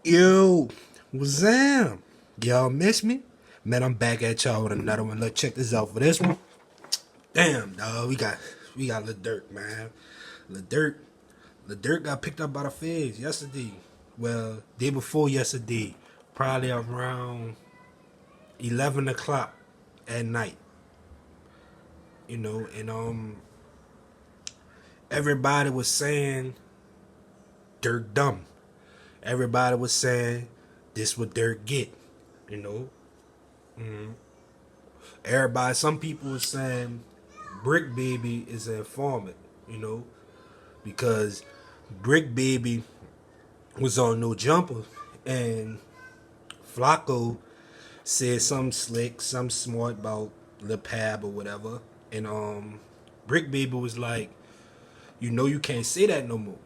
Yo, what's up? Y'all miss me? Man, I'm back at y'all with another one. Let's check this out for this one. Damn, dog, we got Lil Durk, man. Lil Durk, Lil Durk got picked up by the feds yesterday. Well, day before yesterday, probably around 11 o'clock at night. And everybody was saying Durk dumb. Everybody was saying this what Durk get. You know, everybody, some people were saying Brick Baby is an informant, because Brick Baby was on No Jumper and Flacco said something slick, something smart about Lil Pab or whatever. And Brick Baby was like, you can't say that no more.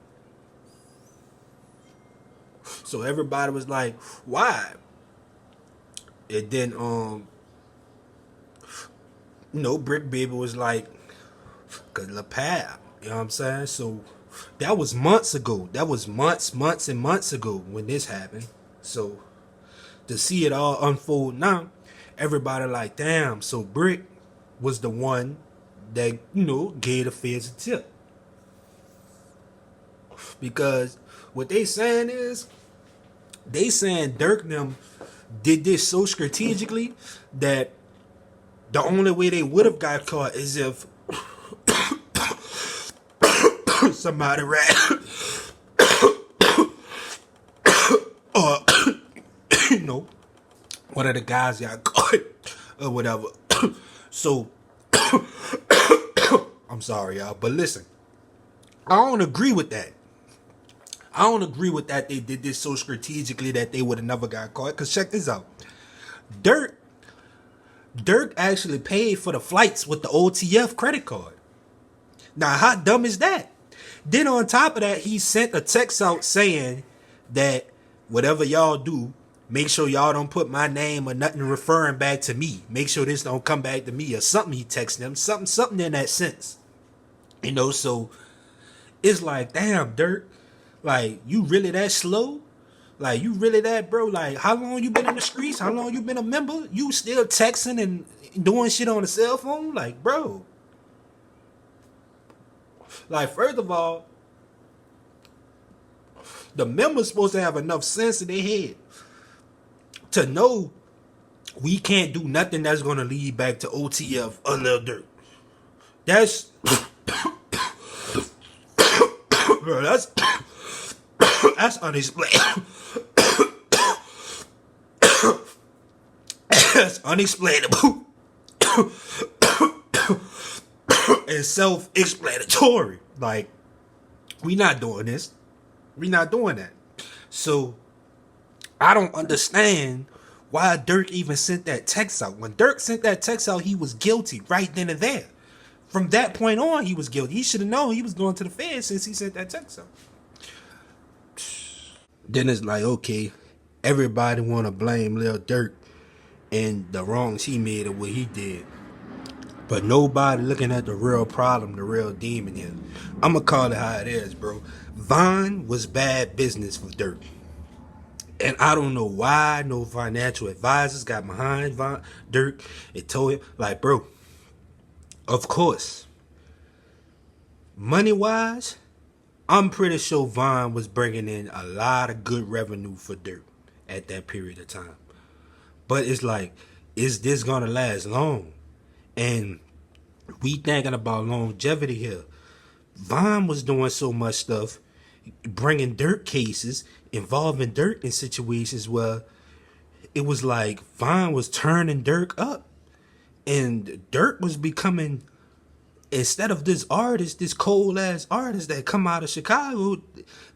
So everybody was like, why? And then Brick Baby was like, cause Lil Pab, you know what I'm saying? So that was months ago. That was months and months ago when this happened. So to see it all unfold now, everybody like, damn, so Brick was the one that, gave the feds a tip. Because what they saying is, they saying Durk them did this so strategically that the only way they would have got caught is if somebody ran or one of the guys got caught or whatever. So I'm sorry, y'all, but listen, I don't agree with that. I don't agree with that. They did this so strategically that they would have never got caught. Cause check this out, Durk Durk actually paid for the flights with the OTF credit card. Now, how dumb is that? Then on top of that, he sent a text out saying that whatever y'all do, make sure y'all don't put my name or nothing referring back to me. Make sure this don't come back to me or something. He texted them something in that sense. So it's like, damn, Durk, like, you really that slow? Like, you really that, bro? Like, how long you been in the streets? How long you been a member? You still texting and doing shit on the cell phone? Like, bro. Like, first of all, the members supposed to have enough sense in their head to know we can't do nothing that's going to lead back to OTF or Lil Durk. That's... bro, that's unexplainable. That's unexplainable. And self-explanatory. Like, we not doing this. We not doing that. So, I don't understand why Durk even sent that text out. When Durk sent that text out, he was guilty right then and there. From that point on, he was guilty. He should have known he was going to the feds since he sent that text out. Then it's like, okay, everybody want to blame Lil Durk and the wrongs he made or what he did. But nobody looking at the real problem, the real demon here. I'm going to call it how it is, bro. Vine was bad business for Durk. And I don't know why no financial advisors got behind Durk and told him, like, bro, of course, money-wise, I'm pretty sure Vine was bringing in a lot of good revenue for Durk at that period of time. But it's like, is this going to last long? And we thinking about longevity here. Vine was doing so much stuff, bringing Durk cases, involving Durk in situations where it was like Vine was turning Durk up. And Durk was becoming, instead of this artist, this cold ass artist that come out of Chicago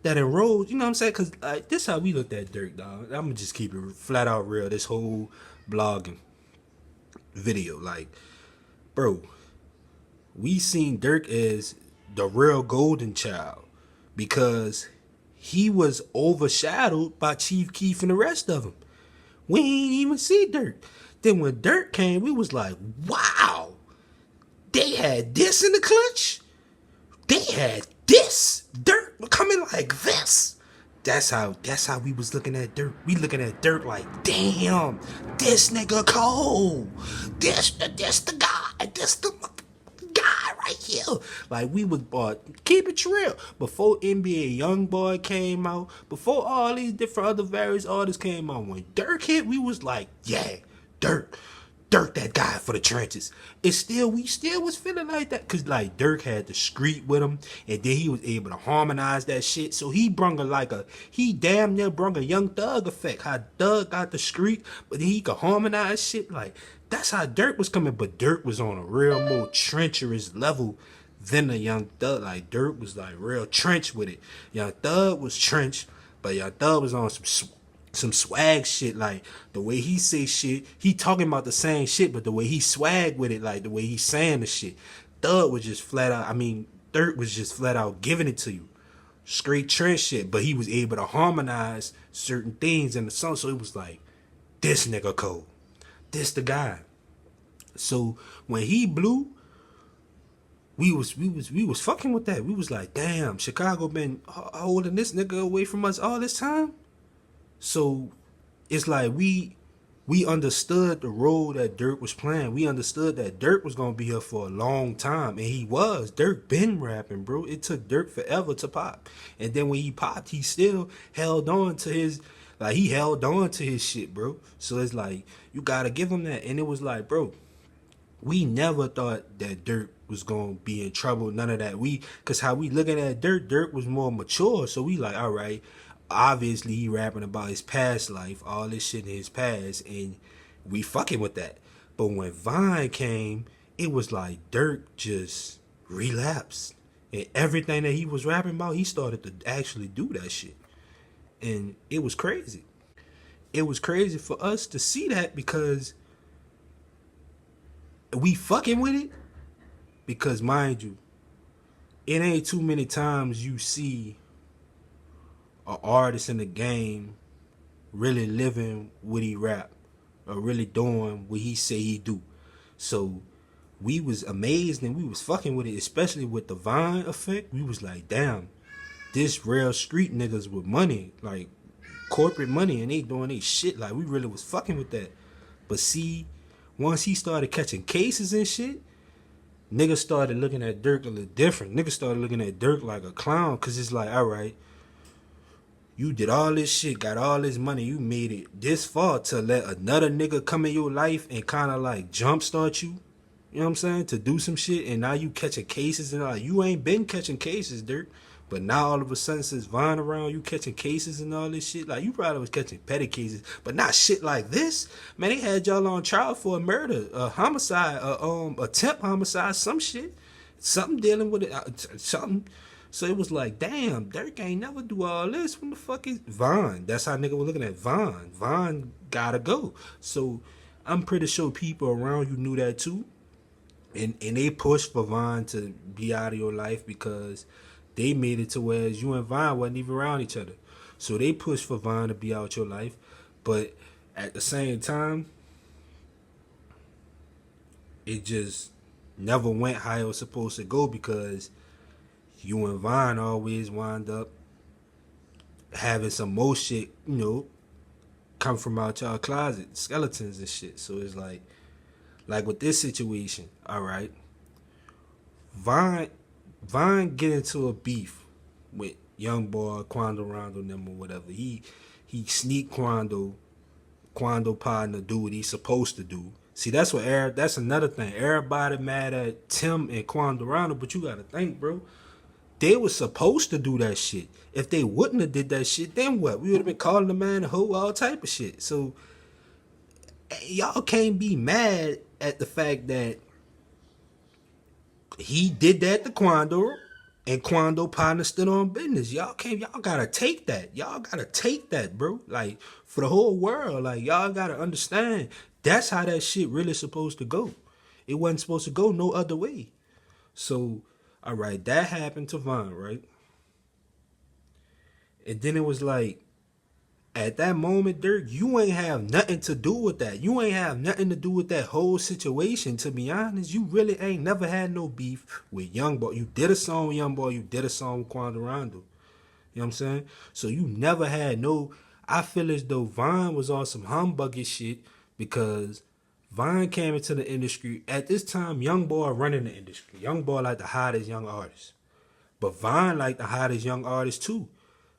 that enrolled, you know what I'm saying? Because this how we looked at Durk, dog. I'm going to just keep it flat out real, this whole blogging video. Like, bro, we seen Durk as the real golden child because he was overshadowed by Chief Keef and the rest of them. We ain't even see Durk. Then when Durk came, we was like, wow, they had this in the clutch. They had this. Durk coming like this. That's how we was looking at Durk. We looking at Durk like, damn, this nigga cold. This the guy. This the guy right here. Like we was keep it real. Before NBA YoungBoy came out, before all these different other various artists came out, when Durk hit, we was like, yeah, Durk. Durk that guy for the trenches. We still was feeling like that. Cause like Durk had the street with him, and then he was able to harmonize that shit. So he damn near brung a Young Thug effect. How Thug got the street, but then he could harmonize shit. Like that's how Durk was coming, but Durk was on a real more treacherous level than the Young Thug. Like Durk was like real trench with it. Young Thug was trench, but Young Thug was on some swag shit. Like the way he say shit, he talking about the same shit, but the way he swag with it, like the way he saying the shit. Thug was just flat out. I mean, Durk was just flat out giving it to you, straight trench shit. But he was able to harmonize certain things in the song, so it was like, this nigga cold, this the guy. So when he blew, we was fucking with that. We was like, damn, Chicago been holding this nigga away from us all this time. So it's like we understood the role that Durk was playing. We understood that Durk was gonna be here for a long time, and he was. Durk been rapping, bro. It took Durk forever to pop, and then when he popped, he still held on to his shit, bro. So it's like you gotta give him that, and it was like, bro, we never thought that Durk was gonna be in trouble. None of that. Cause how we looking at Durk was more mature. So we like, all right, obviously he rapping about his past life, all this shit in his past, and we fucking with that. But when Vine came, it was like Durk just relapsed, and everything that he was rapping about, he started to actually do that shit, and it was crazy. It was crazy for us to see that because we fucking with it. Because mind you, it ain't too many times you see an artist in the game really living what he rap or really doing what he say he do. So we was amazed and we was fucking with it, especially with the Vine effect. We was like, damn, this real street niggas with money, like corporate money, and they doing they shit. Like we really was fucking with that. But see, once he started catching cases and shit, niggas started looking at Durk a little different. Niggas started looking at Durk like a clown, cause it's like, all right, you did all this shit, got all this money, you made it this far to let another nigga come in your life and kind of like jumpstart you. You know what I'm saying? To do some shit, and now you catching cases, and like you ain't been catching cases, Durk. But now all of a sudden, since Vine around, you catching cases and all this shit. Like you probably was catching petty cases, but not shit like this. Man, they had y'all on trial for a murder, a homicide, attempt homicide, some shit, something dealing with it, something. So it was like, damn, Durk ain't never do all this. When the fuck is Vine? That's how nigga was looking at Vine. Vine gotta go. So I'm pretty sure people around you knew that too, and they pushed for Vine to be out of your life because they made it to where you and Vine wasn't even around each other. So they pushed for Vine to be out your life. But at the same time, it just never went how it was supposed to go because you and Vine always wind up having some more shit, come from out y'all closet, skeletons and shit. So it's like with this situation, all right, Vine get into a beef with young boy Quando, Rondo, them or whatever. He sneak Quando partner do what he's supposed to do. See, that's another thing. Everybody mad at Tim and Quando Rondo, but you gotta think, bro. They was supposed to do that shit. If they wouldn't have did that shit, then what? We would have been calling the man a hoe, all type of shit. So y'all can't be mad at the fact that he did that to Quando, and Quando partner stood on business. Y'all gotta take that. Y'all gotta take that, bro. Like, for the whole world. Like, y'all gotta understand. That's how that shit really supposed to go. It wasn't supposed to go no other way. So, all right, that happened to Vine, right? And then it was like, at that moment, Durk, you ain't have nothing to do with that. You ain't have nothing to do with that whole situation. To be honest, you really ain't never had no beef with Young Boy. You did a song with Young Boy. You did a song with Quando Rondo. You know You know what I'm saying? So you never had no. I feel as though Vine was on some humbugging shit because Vine came into the industry at this time. Young Boy running the industry. Young Boy like the hottest young artist, but Vine like the hottest young artist too.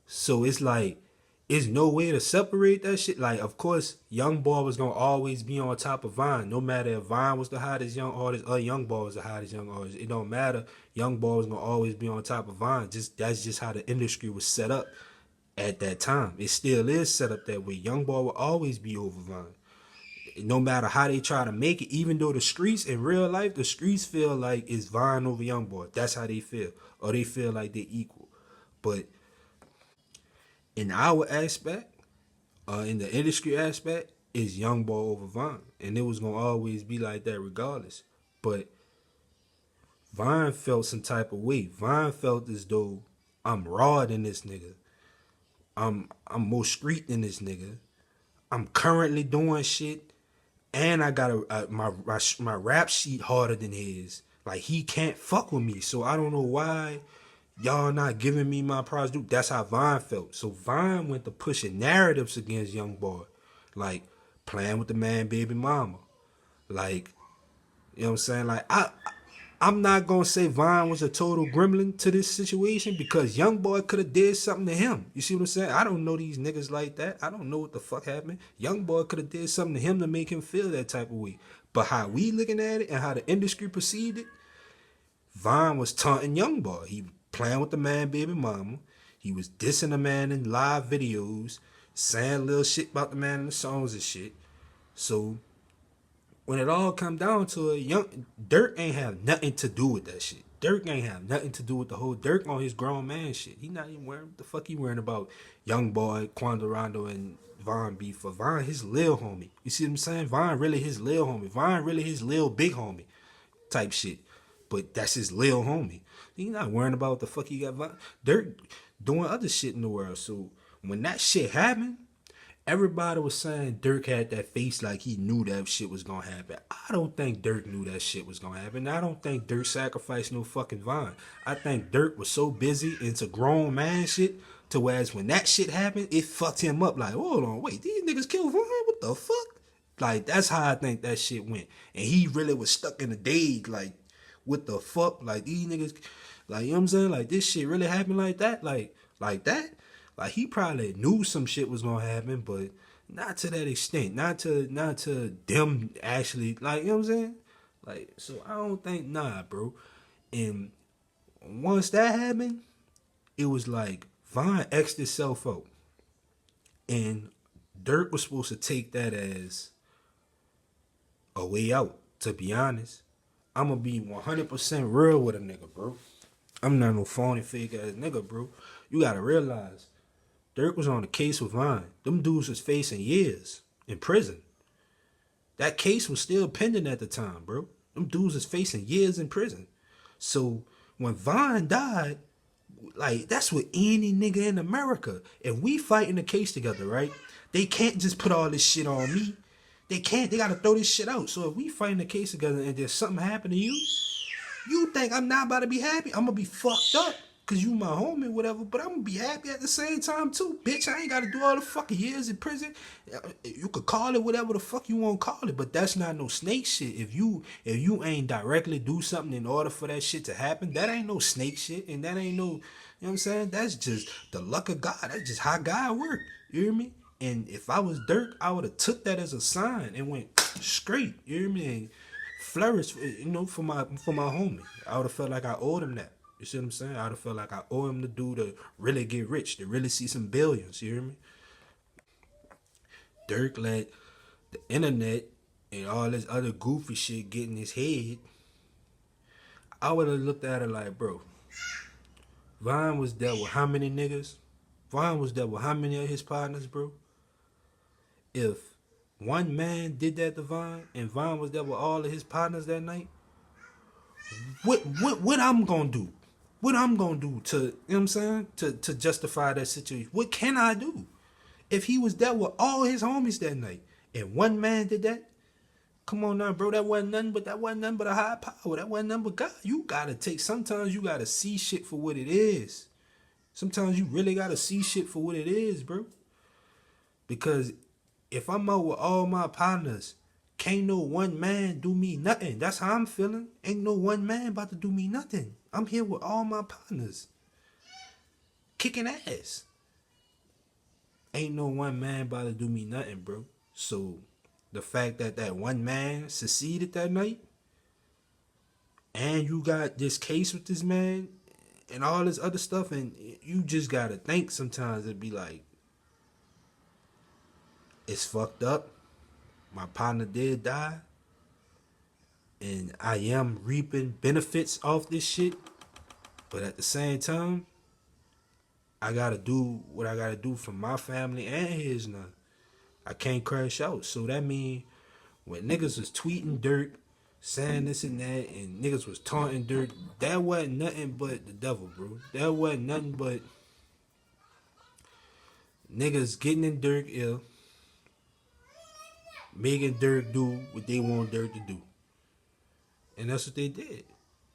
So it's like, it's no way to separate that shit. Like, of course, Young Boy was gonna always be on top of Vine, no matter if Vine was the hottest young artist or Young Boy was the hottest young artist. It don't matter. Young Boy was gonna always be on top of Vine. Just that's just how the industry was set up at that time. It still is set up that way. Young Boy will always be over Vine, no matter how they try to make it. Even though the streets in real life, the streets feel like it's Vine over Young Boy. That's how they feel, or they feel like they're equal. But in our aspect, in the industry aspect, is Young Boy over Vine, and it was gonna always be like that regardless. But Vine felt some type of way. Vine felt as though I'm raw than this nigga. I'm more street than this nigga. I'm currently doing shit, and I got my rap sheet harder than his. Like, he can't fuck with me, so I don't know why y'all not giving me my prize due. That's how Vine felt. So Vine went to pushing narratives against Young Boy, like playing with the man baby mama, like, you know what I'm saying. Like, I'm not gonna say Vine was a total gremlin to this situation because Young Boy could have did something to him. You see what I'm saying? I don't know these niggas like that. I don't know what the fuck happened. Young Boy could have did something to him to make him feel that type of way. But how we looking at it and how the industry perceived it, Vine was taunting Young Boy. He playing with the man baby mama. He was dissing the man in live videos, saying little shit about the man in the songs and shit. So when it all come down to it, young Durk ain't have nothing to do with that shit. Durk ain't have nothing to do with the whole Durk on his grown man shit. He not even worrying what the fuck he worrying about Young Boy, Quando, Rondo, and Von beef. For Von, his lil homie. You see what I'm saying? Von really his lil homie. Von really his lil big homie type shit. But that's his lil homie. He not worrying about what the fuck he got. Durk doing other shit in the world. So when that shit happened, everybody was saying Durk had that face like he knew that shit was gonna happen. I don't think Durk knew that shit was gonna happen. I don't think Durk sacrificed no fucking Vine. I think Durk was so busy into grown man shit to whereas when that shit happened, it fucked him up. Like, hold on, wait, these niggas killed Vine? What the fuck? Like, that's how I think that shit went. And he really was stuck in the days, like, what the fuck? Like, these niggas, like, you know what I'm saying? Like, this shit really happened like that? Like that? Like, he probably knew some shit was gonna happen, but not to that extent. Not to them actually, like, you know what I'm saying? Like, so I don't think, nah, bro. And once that happened, it was like Vine X'd itself out. And Durk was supposed to take that as a way out, to be honest. I'm gonna be 100% real with a nigga, bro. I'm not no phony fake ass nigga, bro. You gotta realize, Durk was on the case with Vine. Them dudes was facing years in prison. That case was still pending at the time, bro. Them dudes was facing years in prison. So when Vine died, like, that's what any nigga in America. If we fighting the case together, right? They can't just put all this shit on me. They can't. They gotta throw this shit out. So if we fighting the case together and there's something happen to you, you think I'm not about to be happy? I'm gonna be fucked up because you my homie, whatever. But I'm gonna be happy at the same time too, bitch. I ain't gotta do all the fucking years in prison. You could call it whatever the fuck you want to call it, but that's not no snake shit. If you ain't directly do something in order for that shit to happen, that ain't no snake shit, and that ain't no, you know what I'm saying? That's just the luck of God. That's just how God work. You hear me? And if I was Durk, I would have took that as a sign and went straight. You hear me? And flourish, you know, for my homie. I would have felt like I owed him that. You see what I'm saying? I would have felt like I owe him to do to really get rich, to really see some billions. You hear me? Durk let the internet and all this other goofy shit get in his head. I would have looked at it like, bro, Vine was there with how many niggas? Vine was there with how many of his partners, bro? If one man did that to Vine and Vine was there with all of his partners that night, what I'm gonna do? What I'm gonna do to, you know what I'm saying? To justify that situation. What can I do? If he was there with all his homies that night and one man did that, come on now, bro. That wasn't nothing but a high power. That wasn't nothing but God. You gotta take, sometimes you gotta see shit for what it is. Sometimes you really gotta see shit for what it is, bro. Because if I'm out with all my partners, can't no one man do me nothing. That's how I'm feeling. Ain't no one man about to do me nothing. I'm here with all my partners, kicking ass. Ain't no one man about to do me nothing, bro. So the fact that that one man succeeded that night, and you got this case with this man and all this other stuff, and you just gotta think sometimes it'd be like, it's fucked up. My partner did die, and I am reaping benefits off this shit. But at the same time, I gotta do what I gotta do for my family and his now. I can't crash out. So that mean when niggas was tweeting Durk, saying this and that, and niggas was taunting Durk, that wasn't nothing but the devil, bro. That wasn't nothing but niggas getting in Durk ill, making Durk do what they want Durk to do. And that's what they did.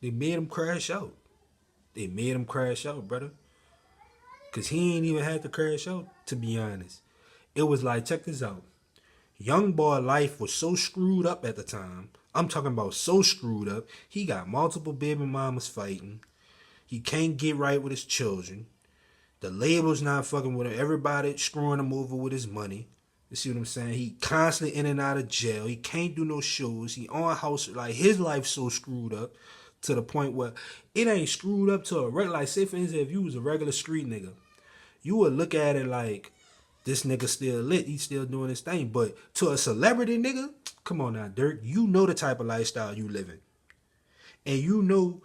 They made him crash out. They made him crash out, brother. Because he ain't even had to crash out, to be honest. It was like, check this out. Young boy life was so screwed up at the time. I'm talking about so screwed up. He got multiple baby mamas fighting. He can't get right with his children. The label's not fucking with him. Everybody screwing him over with his money. You see what I'm saying? He constantly in and out of jail. He can't do no shows. He on house. Like, his life's so screwed up to the point where it ain't screwed up to a regular. Like, say for instance, if you was a regular street nigga, you would look at it like, this nigga still lit. He still doing his thing. But to a celebrity nigga, come on now, Durk. You know the type of lifestyle you living. And you know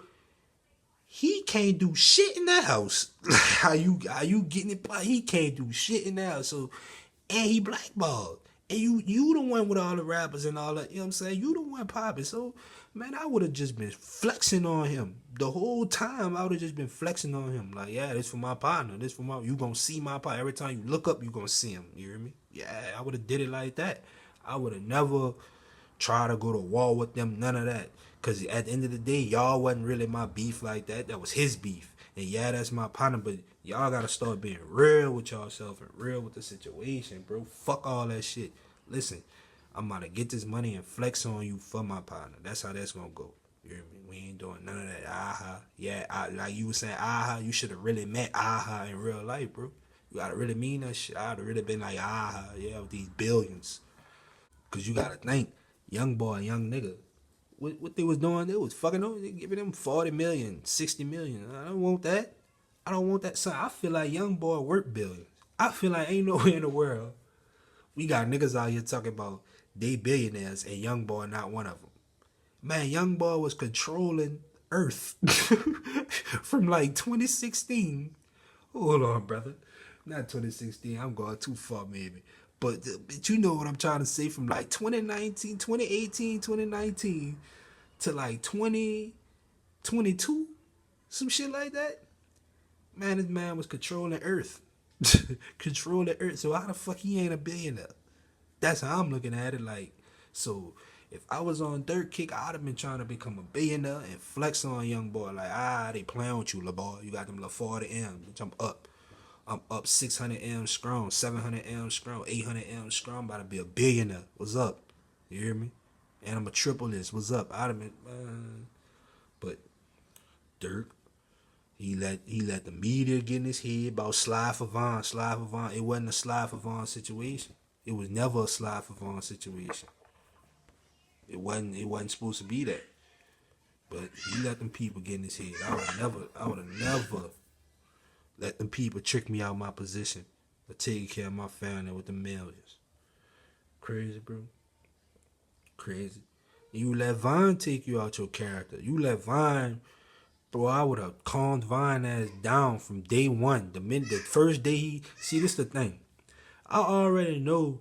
he can't do shit in that house. how you getting it? He can't do shit in that house. So, and he blackballed. And you the one with all the rappers and all that, you know what I'm saying? You the one popping. So, man, I would have just been flexing on him. The whole time, I would have just been flexing on him. Like, yeah, this for my partner. This for my, you gonna see my partner. Every time you look up, you gonna see him. You hear me? Yeah, I would have did it like that. I would have never tried to go to war with them, none of that. Because at the end of the day, y'all wasn't really my beef like that. That was his beef. And yeah, that's my partner, but y'all gotta start being real with y'allself and real with the situation, bro. Fuck all that shit. Listen, I'm about to get this money and flex on you for my partner. That's how that's gonna go. You hear me? We ain't doing none of that. Aha. Yeah, like you was saying, aha, you should have really met aha in real life, bro. You gotta really mean that shit. I'd have really been like, aha, yeah, with these billions. Cause you gotta think, young boy, young nigga. What they was doing, they was fucking over, they giving them 40 million, 60 million. I don't want that. I don't want that. Son, I feel like young boy worth billions. I feel like ain't nowhere in the world we got niggas out here talking about they billionaires and young boy not one of them. Man, young boy was controlling Earth from like 2016. Hold on, brother. Not 2016. I'm going too far, maybe. But you know what I'm trying to say, from like 2019, 2018, 2019 to like 2022, some shit like that. Man, this man was controlling Earth. Controlling Earth. So how the fuck he ain't a billionaire? That's how I'm looking at it. Like, so if I was on Durk kick, I'd have been trying to become a billionaire and flex on young boy. Like, they playing with you, la boy. You got them little 40 M. Bitch, I'm up. I'm up 600 M strong, 700 M strong, 800 M strong. I'm about to be a billionaire. What's up? You hear me? And I'm a triple this. What's up? I'd have been, but Durk, he let the media get in his head about Sly for Vaughn. Sly for Vaughn. It wasn't a Sly for Vaughn situation. It was never a Sly for Vaughn situation. It wasn't supposed to be that. But he let them people get in his head. I would have never let them people trick me out of my position of taking care of my family with the millions. Crazy, bro. Crazy. You let Vine take you out your character. You let Vine, bro, I would have calmed Vine ass down from day one. The first day see, this the thing. I already know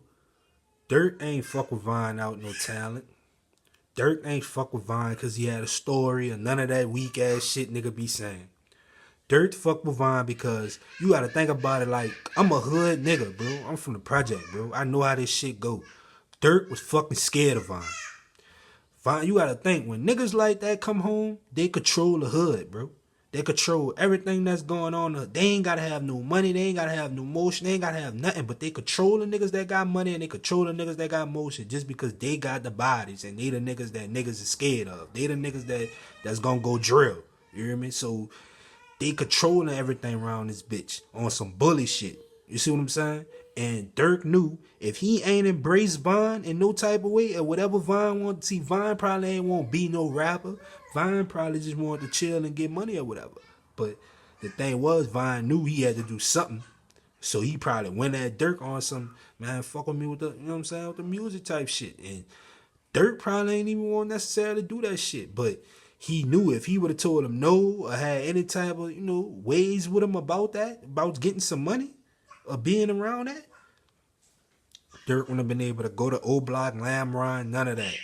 Durk ain't fuck with Vine out no talent. Durk ain't fuck with Vine because he had a story or none of that weak ass shit nigga be saying. Durk fuck with Vine because you gotta think about it like, I'm a hood nigga, bro. I'm from the project, bro. I know how this shit go. Durk was fucking scared of Vine. Vine, you gotta think, when niggas like that come home, they control the hood, bro. They control everything that's going on. They ain't gotta have no money. They ain't gotta have no motion. They ain't gotta have nothing. But they control the niggas that got money and they control the niggas that got motion just because they got the bodies and they the niggas that niggas is scared of. They the niggas that's gonna go drill. You hear me? So they controlling everything around this bitch on some bully shit. You see what I'm saying? And Durk knew if he ain't embraced Vine in no type of way or whatever Vine want to see, Vine probably ain't want to be no rapper. Vine probably just wanted to chill and get money or whatever. But the thing was, Vine knew he had to do something. So he probably went at Durk on some, man, fuck with me with the, you know what I'm saying, with the music type shit. And Durk probably ain't even want necessarily do that shit. But he knew if he would have told him no or had any type of, ways with him about that, about getting some money or being around that, Durk wouldn't have been able to go to O Block, Lamb Run, none of that.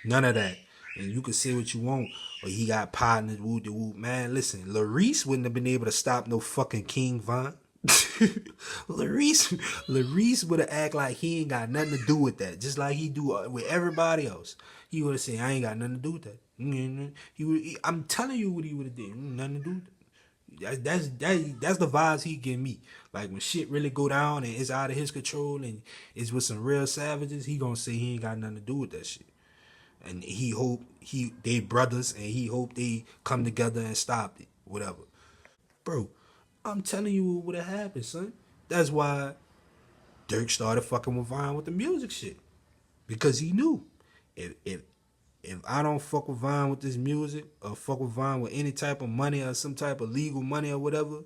None of that. And you can say what you want. Or he got partners, woo de woo. Man, listen, Larice wouldn't have been able to stop no fucking King Von. Larice would have act like he ain't got nothing to do with that. Just like he do with everybody else. He would have said, I ain't got nothing to do with that. I'm telling you what he would have did. Nothing to do with that. That's the vibes he give me. Like when shit really go down and it's out of his control and it's with some real savages, he gonna say he ain't got nothing to do with that shit. And he hope they brothers and he hope they come together and stop it. Whatever. Bro, I'm telling you what would have happened, son. That's why Durk started fucking with Vine with the music shit. Because he knew if I don't fuck with Vine with this music or fuck with Vine with any type of money or some type of legal money or whatever,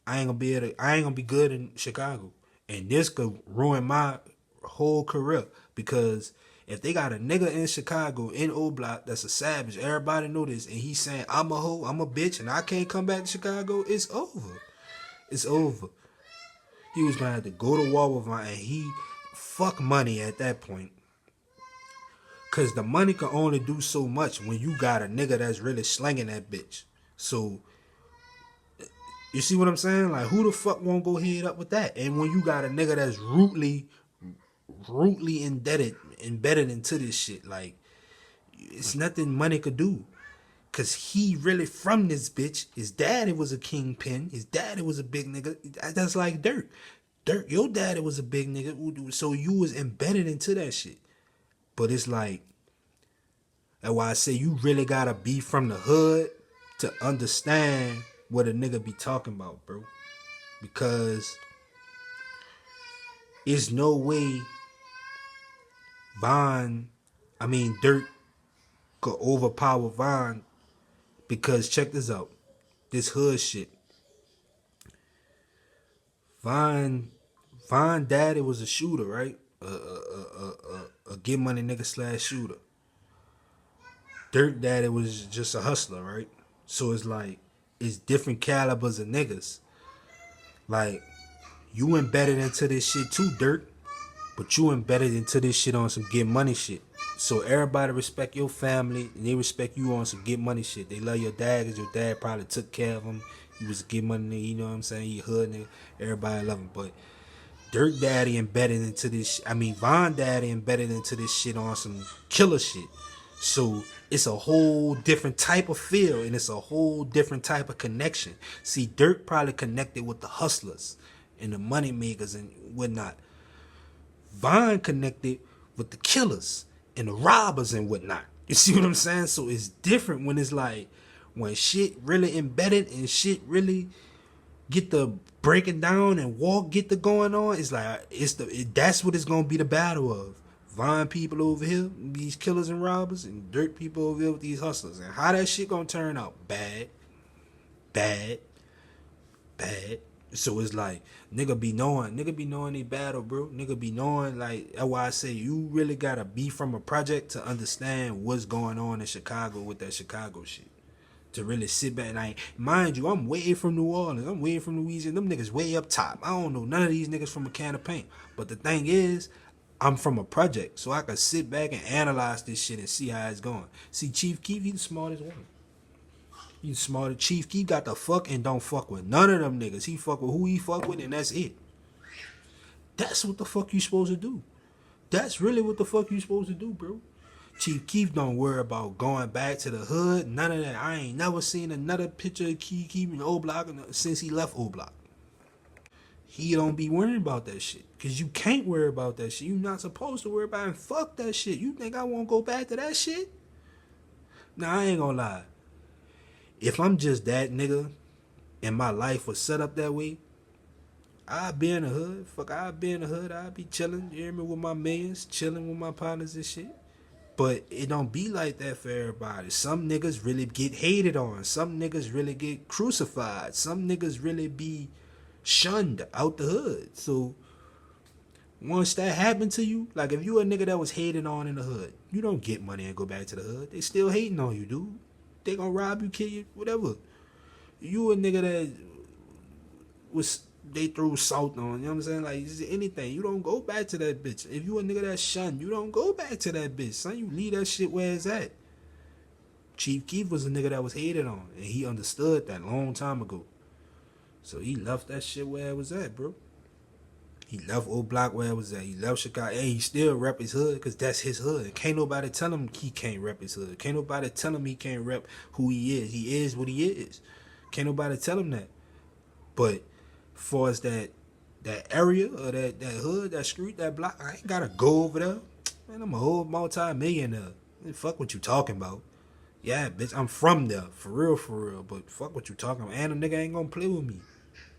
I ain't gonna be good in Chicago. And this could ruin my whole career because if they got a nigga in Chicago in O Block that's a savage, everybody know this, and he's saying I'm a hoe, I'm a bitch, and I can't come back to Chicago, it's over. It's over. He was gonna have to go to war with Vine, and he fuck money at that point. Cause the money can only do so much when you got a nigga that's really slinging that bitch. So you see what I'm saying? Like who the fuck won't go head up with that? And when you got a nigga that's rootly embedded into this shit, like it's nothing money could do. Cause he really from this bitch. His daddy was a kingpin. His daddy was a big nigga. That's like Durk. Durk, your daddy was a big nigga. So you was embedded into that shit. But it's like, that's why I say you really gotta be from the hood to understand what a nigga be talking about, bro. Because it's no way Durk could overpower Von. Because check this out. This hood shit. Von daddy was a shooter, right? A get money nigga / shooter. Durk daddy was just a hustler, right? So it's like, it's different calibers of niggas. Like, you embedded into this shit too, Durk. But you embedded into this shit on some get money shit. So everybody respect your family and they respect you on some get money shit. They love your dad because your dad probably took care of him. He was a get money nigga, you know what I'm saying? He hood nigga. Everybody love him. But Durk daddy embedded into this. Von daddy embedded into this shit on some killer shit. So it's a whole different type of feel and it's a whole different type of connection. See, Durk probably connected with the hustlers and the money makers and whatnot. Von connected with the killers and the robbers and whatnot. You see what I'm saying? So it's different when it's like when shit really embedded and shit really get the breaking down and walk get the going on. It's like that's what it's gonna be the battle of. Von people over here, these killers and robbers, and Durk people over here with these hustlers. And how that shit gonna turn out? Bad. So it's like nigga be knowing they battle, bro. Nigga be knowing, like, that's why I say you really gotta be from a project to understand what's going on in Chicago with that Chicago shit. To really sit back and like, mind you, I'm way from New Orleans, I'm way from Louisiana, them niggas way up top. I don't know none of these niggas from a can of paint. But the thing is, I'm from a project, so I can sit back and analyze this shit and see how it's going. See, Chief Keef, he's the smartest one. He's smart. Chief Keef got the fuck and don't fuck with none of them niggas. He fuck with who he fuck with and that's it. That's what the fuck you supposed to do. That's really what the fuck you supposed to do, bro. Chief Keef don't worry about going back to the hood. None of that. I ain't never seen another picture of Chief Keef in O Block since he left O Block. He don't be worrying about that shit. Cause you can't worry about that shit. You not supposed to worry about it. And fuck that shit. You think I won't go back to that shit? Nah, I ain't gonna lie. If I'm just that nigga and my life was set up that way, I'd be in the hood. Fuck, I'd be in the hood. I'd be chilling, you hear me, with my mans, chilling with my partners and shit. But it don't be like that for everybody. Some niggas really get hated on. Some niggas really get crucified. Some niggas really be shunned out the hood. So once that happened to you, like if you a nigga that was hated on in the hood, you don't get money and go back to the hood. They still hating on you, dude. They gonna rob you, kill you, whatever. You a nigga that was they threw salt on, you know what I'm saying? Like anything. You don't go back to that bitch. If you a nigga that shunned, you don't go back to that bitch. Son, you leave that shit where it's at. Chief Keef was a nigga that was hated on, and he understood that long time ago. So he left that shit where it was at, bro. He left Old Block where it was at. He left Chicago. And he still rep his hood because that's his hood. Can't nobody tell him he can't rep his hood. Can't nobody tell him he can't rep who he is. He is what he is. Can't nobody tell him that. But far as that area or that hood, that street, that block, I ain't gotta go over there. Man, I'm a whole multi-millionaire. Man, fuck what you talking about. Yeah, bitch, I'm from there. For real. But fuck what you talking about. And a nigga ain't gonna play with me.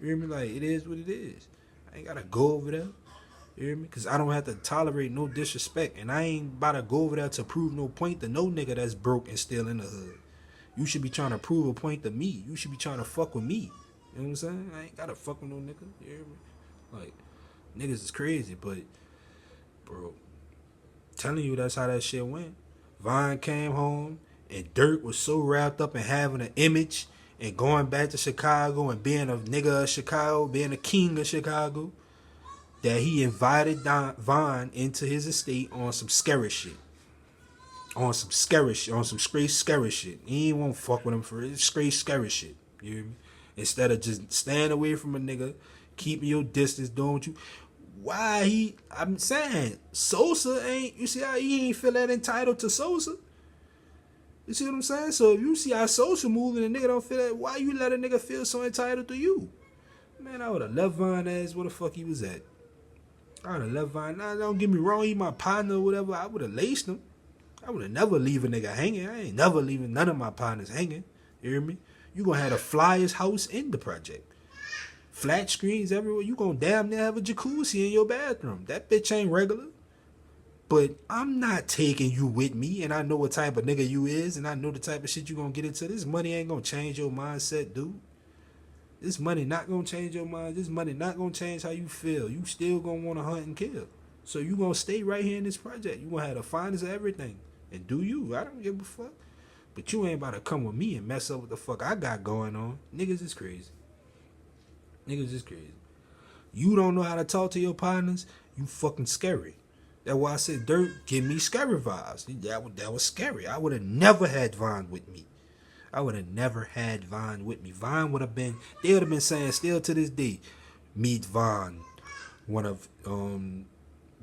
You hear me? Like, it is what it is. I ain't gotta go over there. You hear me? Because I don't have to tolerate no disrespect. And I ain't about to go over there to prove no point to no nigga that's broke and still in the hood. You should be trying to prove a point to me. You should be trying to fuck with me. You know what I'm saying? I ain't gotta fuck with no nigga. You hear me? Like, niggas is crazy, but, bro, telling you that's how that shit went. Vine came home, and Durk was so wrapped up in having an image and going back to Chicago and being a nigga of Chicago, being a king of Chicago, that he invited Vine into his estate on some scary shit. On some straight scary shit. He ain't won't fuck with him for it. Straight scary shit. You hear me? Instead of just staying away from a nigga, keeping your distance, doing what you. I'm saying, Sosa ain't, you see how he ain't feel that entitled to Sosa? You see what I'm saying? So if you see how Sosa moving and a nigga don't feel that, why you let a nigga feel so entitled to you? Man, I would have left Vine ass where the fuck he was at. I would have left Vine. Nah, don't get me wrong, he my partner or whatever. I would have laced him. I would have never leave a nigga hanging. I ain't never leaving none of my partners hanging. You hear me? You gonna have the flyest house in the project. Flat screens everywhere. You gonna damn near have a jacuzzi in your bathroom. That bitch ain't regular. But I'm not taking you with me, and I know what type of nigga you is, and I know the type of shit you gonna get into. This money ain't gonna change your mindset, dude. This money not gonna change your mind. This money not gonna change how you feel. You still gonna wanna hunt and kill. So you gonna stay right here in this project. You gonna have the finest of everything. And do you. I don't give a fuck. But you ain't about to come with me and mess up what the fuck I got going on. Niggas is crazy. Niggas is crazy. You don't know how to talk to your partners, you fucking scary. That's why I said Durk give me scary vibes. That was scary. I would have never had Vine with me. I would have never had Vine with me. Vine would have been, they would have been saying still to this day, meet Vine, one of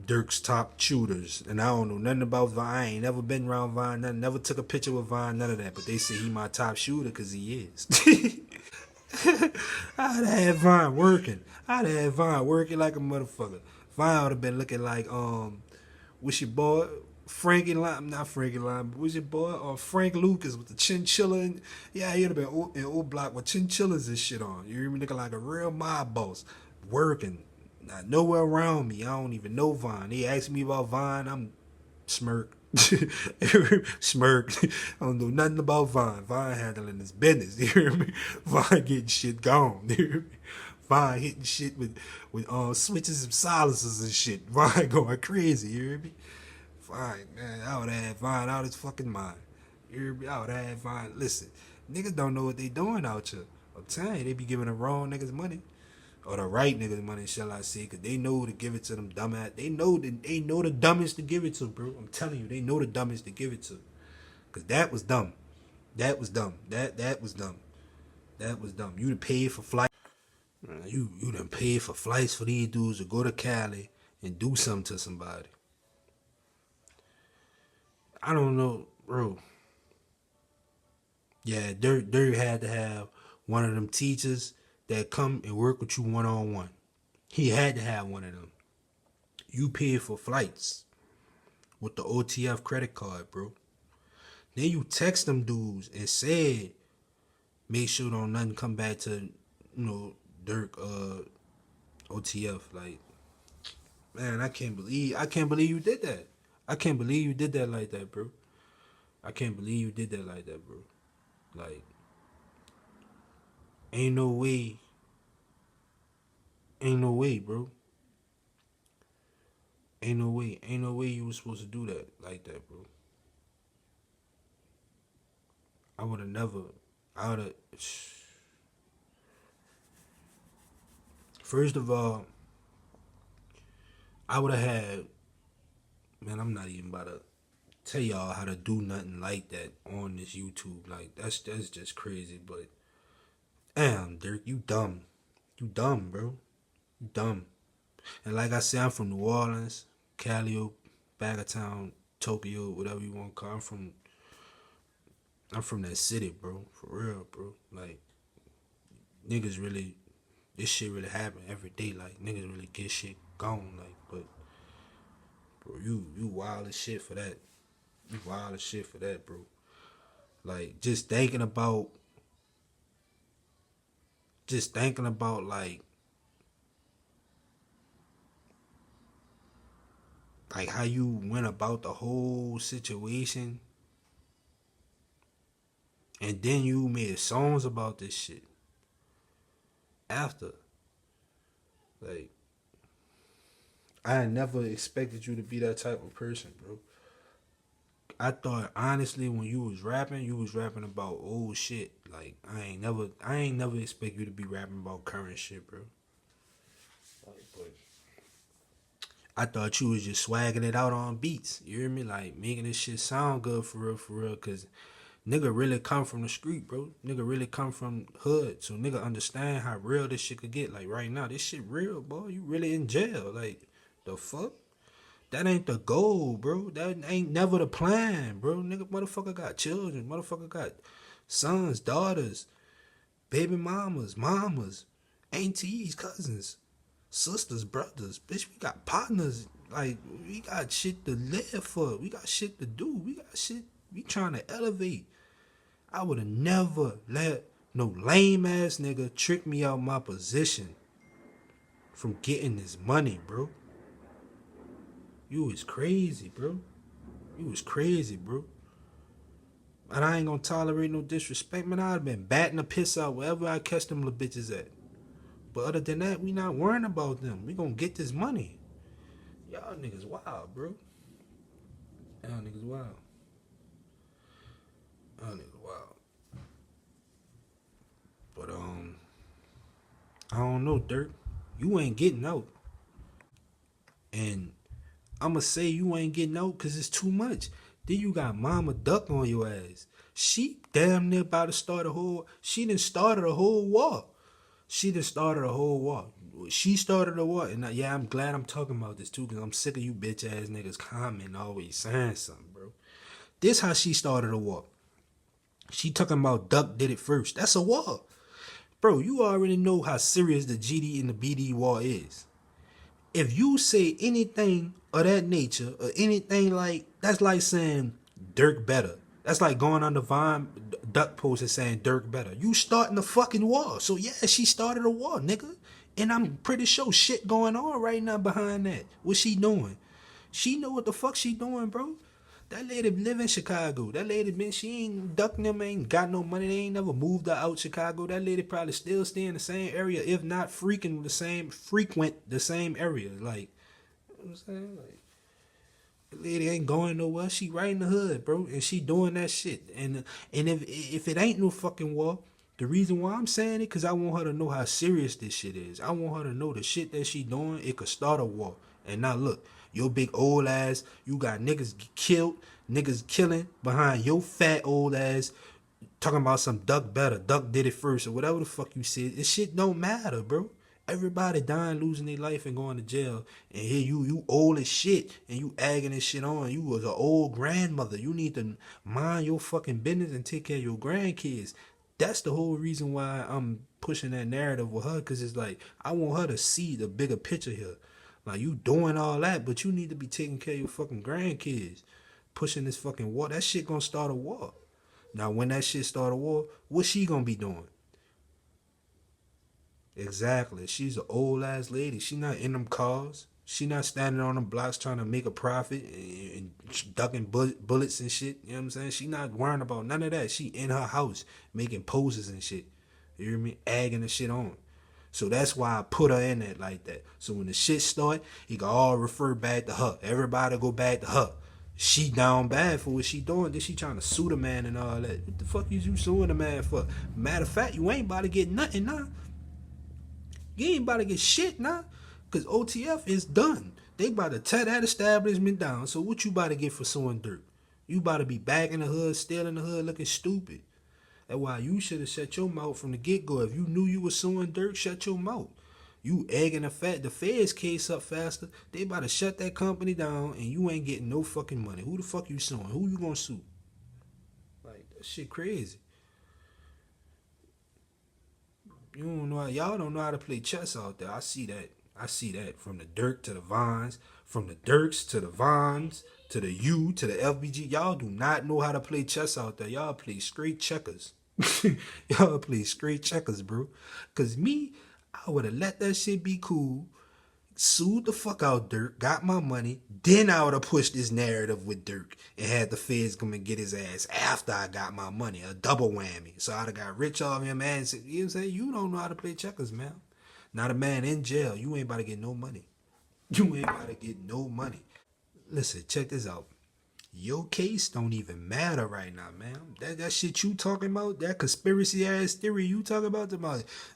Durk's top shooters. And I don't know nothing about Vine. I ain't never been around Vine, nothing, never took a picture with Vine, none of that. But they say he my top shooter because he is. I'd have Vine working. I'd have Vine working like a motherfucker. Vine would have been looking like what's your boy Frankie Lime, not Frankie Lime, but what's your boy Frank Lucas with the chinchilla and yeah, he'd have been in old block with chinchillas and shit on. You hear me? Looking like a real mob boss. Working. Not nowhere around me. I don't even know Vine. He asked me about Vine, I'm smirk. Smirk. I don't know nothing about Vine. Vine handling his business. You hear me? Vine getting shit gone. You hear me? Vine hitting shit with switches and silencers and shit. Vine going crazy. You hear me? Vine, man. I would have Vine out his fucking mind. You hear me? I would have Vine. Listen, niggas don't know what they doing out here. I'm telling you, they be giving the wrong niggas money. Or the right niggas money, shall I say, because they know to give it to them dumbass. They know the dumbest to give it to, bro. I'm telling you, they know the dumbest to give it to. Because that was dumb. That was dumb. That was dumb. That was dumb. You done paid for flights. You done paid for flights for these dudes to go to Cali and do something to somebody. I don't know, bro. Yeah, Durk had to have one of them teachers that come and work with you one on one. He had to have one of them. You paid for flights with the OTF credit card, bro. Then you text them dudes and said, make sure don't nothing come back to, Durk OTF. Like, man, I can't believe you did that. I can't believe you did that like that, bro. I can't believe you did that like that, bro. Like, ain't no way, ain't no way, bro. Ain't no way you was supposed to do that like that, bro. I would have never, I would have. First of all, I would have had, man. I'm not even about to tell y'all how to do nothing like that on this YouTube. Like that's just crazy. But damn, Durk, you dumb. You dumb, bro. You dumb. And like I said, I'm from New Orleans, Cali, Bag of Town, Tokyo, whatever you want to call. I'm from that city, bro. For real, bro. Like niggas really, this shit really happen every day. Like niggas really get shit gone. Like, but bro, you wild as shit for that. You wild as shit for that, bro. Like just thinking about like how you went about the whole situation, and then you made songs about this shit after. Like, I never expected you to be that type of person, bro. I thought honestly when you was rapping about old shit. Like I ain't never expect you to be rapping about current shit, bro. Like, but I thought you was just swagging it out on beats. You hear me? Like making this shit sound good for real. Cause nigga really come from the street, bro. Nigga really come from hood. So nigga understand how real this shit could get. Like right now, this shit real, boy. You really in jail. Like the fuck? That ain't the goal, bro. That ain't never the plan, bro. Nigga, motherfucker got children. Motherfucker got sons, daughters, baby mamas, aunties, cousins, sisters, brothers. Bitch, we got partners. Like, we got shit to live for. We got shit to do. We got shit. We trying to elevate. I would have never let no lame ass nigga trick me out my position from getting this money, bro. You was crazy, bro. You was crazy, bro. And I ain't gonna tolerate no disrespect, man. I'd have been batting the piss out wherever I catch them little bitches at. But other than that, we not worrying about them. We gonna get this money. Y'all niggas wild, bro. Y'all niggas wild. Y'all niggas wild. But I don't know, Durk. You ain't getting out. And I'ma say you ain't getting out because it's too much. Then you got Mama Duck on your ass. She damn near about to start a whole. She done started a whole war. She done started a whole war. She started a war, and yeah, I'm glad I'm talking about this too, because I'm sick of you bitch ass niggas commenting always saying something, bro. This how she started a war. She talking about Duck did it first. That's a war, bro. You already know how serious the GD and the BD war is. If you say anything of that nature or anything like that's like saying Durk better. That's like going on the Vine Duck post and saying Durk better. You starting a fucking war. So yeah, she started a war, nigga. And I'm pretty sure shit going on right now behind that. What she doing? She know what the fuck she doing, bro. That lady live in Chicago. That lady been, she ain't ducking them, ain't got no money. They ain't never moved her out Chicago. That lady probably still stay in the same area, if not frequent the same area. Like, you know what I'm saying? Like, the lady ain't going nowhere. She right in the hood, bro, and she doing that shit. And if it ain't no fucking war, the reason why I'm saying it, cause I want her to know how serious this shit is. I want her to know the shit that she doing, it could start a war. And now look, your big old ass, you got niggas killed, niggas killing behind your fat old ass, talking about some Duck better, Duck did it first, or whatever the fuck you said. This shit don't matter, bro. Everybody dying, losing their life, and going to jail. And here you old as shit, and you egging this shit on. You was an old grandmother. You need to mind your fucking business and take care of your grandkids. That's the whole reason why I'm pushing that narrative with her, because it's like, I want her to see the bigger picture here. Like, you doing all that, but you need to be taking care of your fucking grandkids. Pushing this fucking war. That shit gonna start a war. Now, when that shit start a war, what she gonna be doing? Exactly. She's an old ass lady. She not in them cars. She not standing on them blocks trying to make a profit and ducking bullets and shit. You know what I'm saying? She not worrying about none of that. She in her house making poses and shit. You hear me? Agging the shit on. So that's why I put her in it like that. So when the shit start, he can all refer back to her. Everybody go back to her. She down bad for what she doing. Then she trying to sue the man and all that. What the fuck is you suing the man for? Matter of fact, you ain't about to get nothing now. You ain't about to get shit now. Because OTF is done. They about to tear that establishment down. So what you about to get for suing Durk? You about to be back in the hood, still in the hood, looking stupid. That's why you should have shut your mouth from the get-go. If you knew you was suing Durk, shut your mouth. You egging the feds case up faster. They about to shut that company down, and you ain't getting no fucking money. Who the fuck you suing? Who you gonna sue? Like, that shit crazy. You don't know. Y'all don't know how to play chess out there. I see that. I see that from the Durk to the Vons, from the Durks to the Vons to the U to the FBG. Y'all do not know how to play chess out there. Y'all play straight checkers. Y'all play straight checkers, bro. Cause me, I would have let that shit be cool, sued the fuck out Durk, got my money, then I would have pushed this narrative with Durk and had the feds come and get his ass after I got my money. A double whammy. So I'd have got rich off him, man. You know what I'm saying? You don't know how to play checkers, man. Not a man in jail. You ain't about to get no money. You ain't about to get no money. Listen, check this out. Your case don't even matter right now, man. That shit you talking about, that conspiracy ass theory you talking about,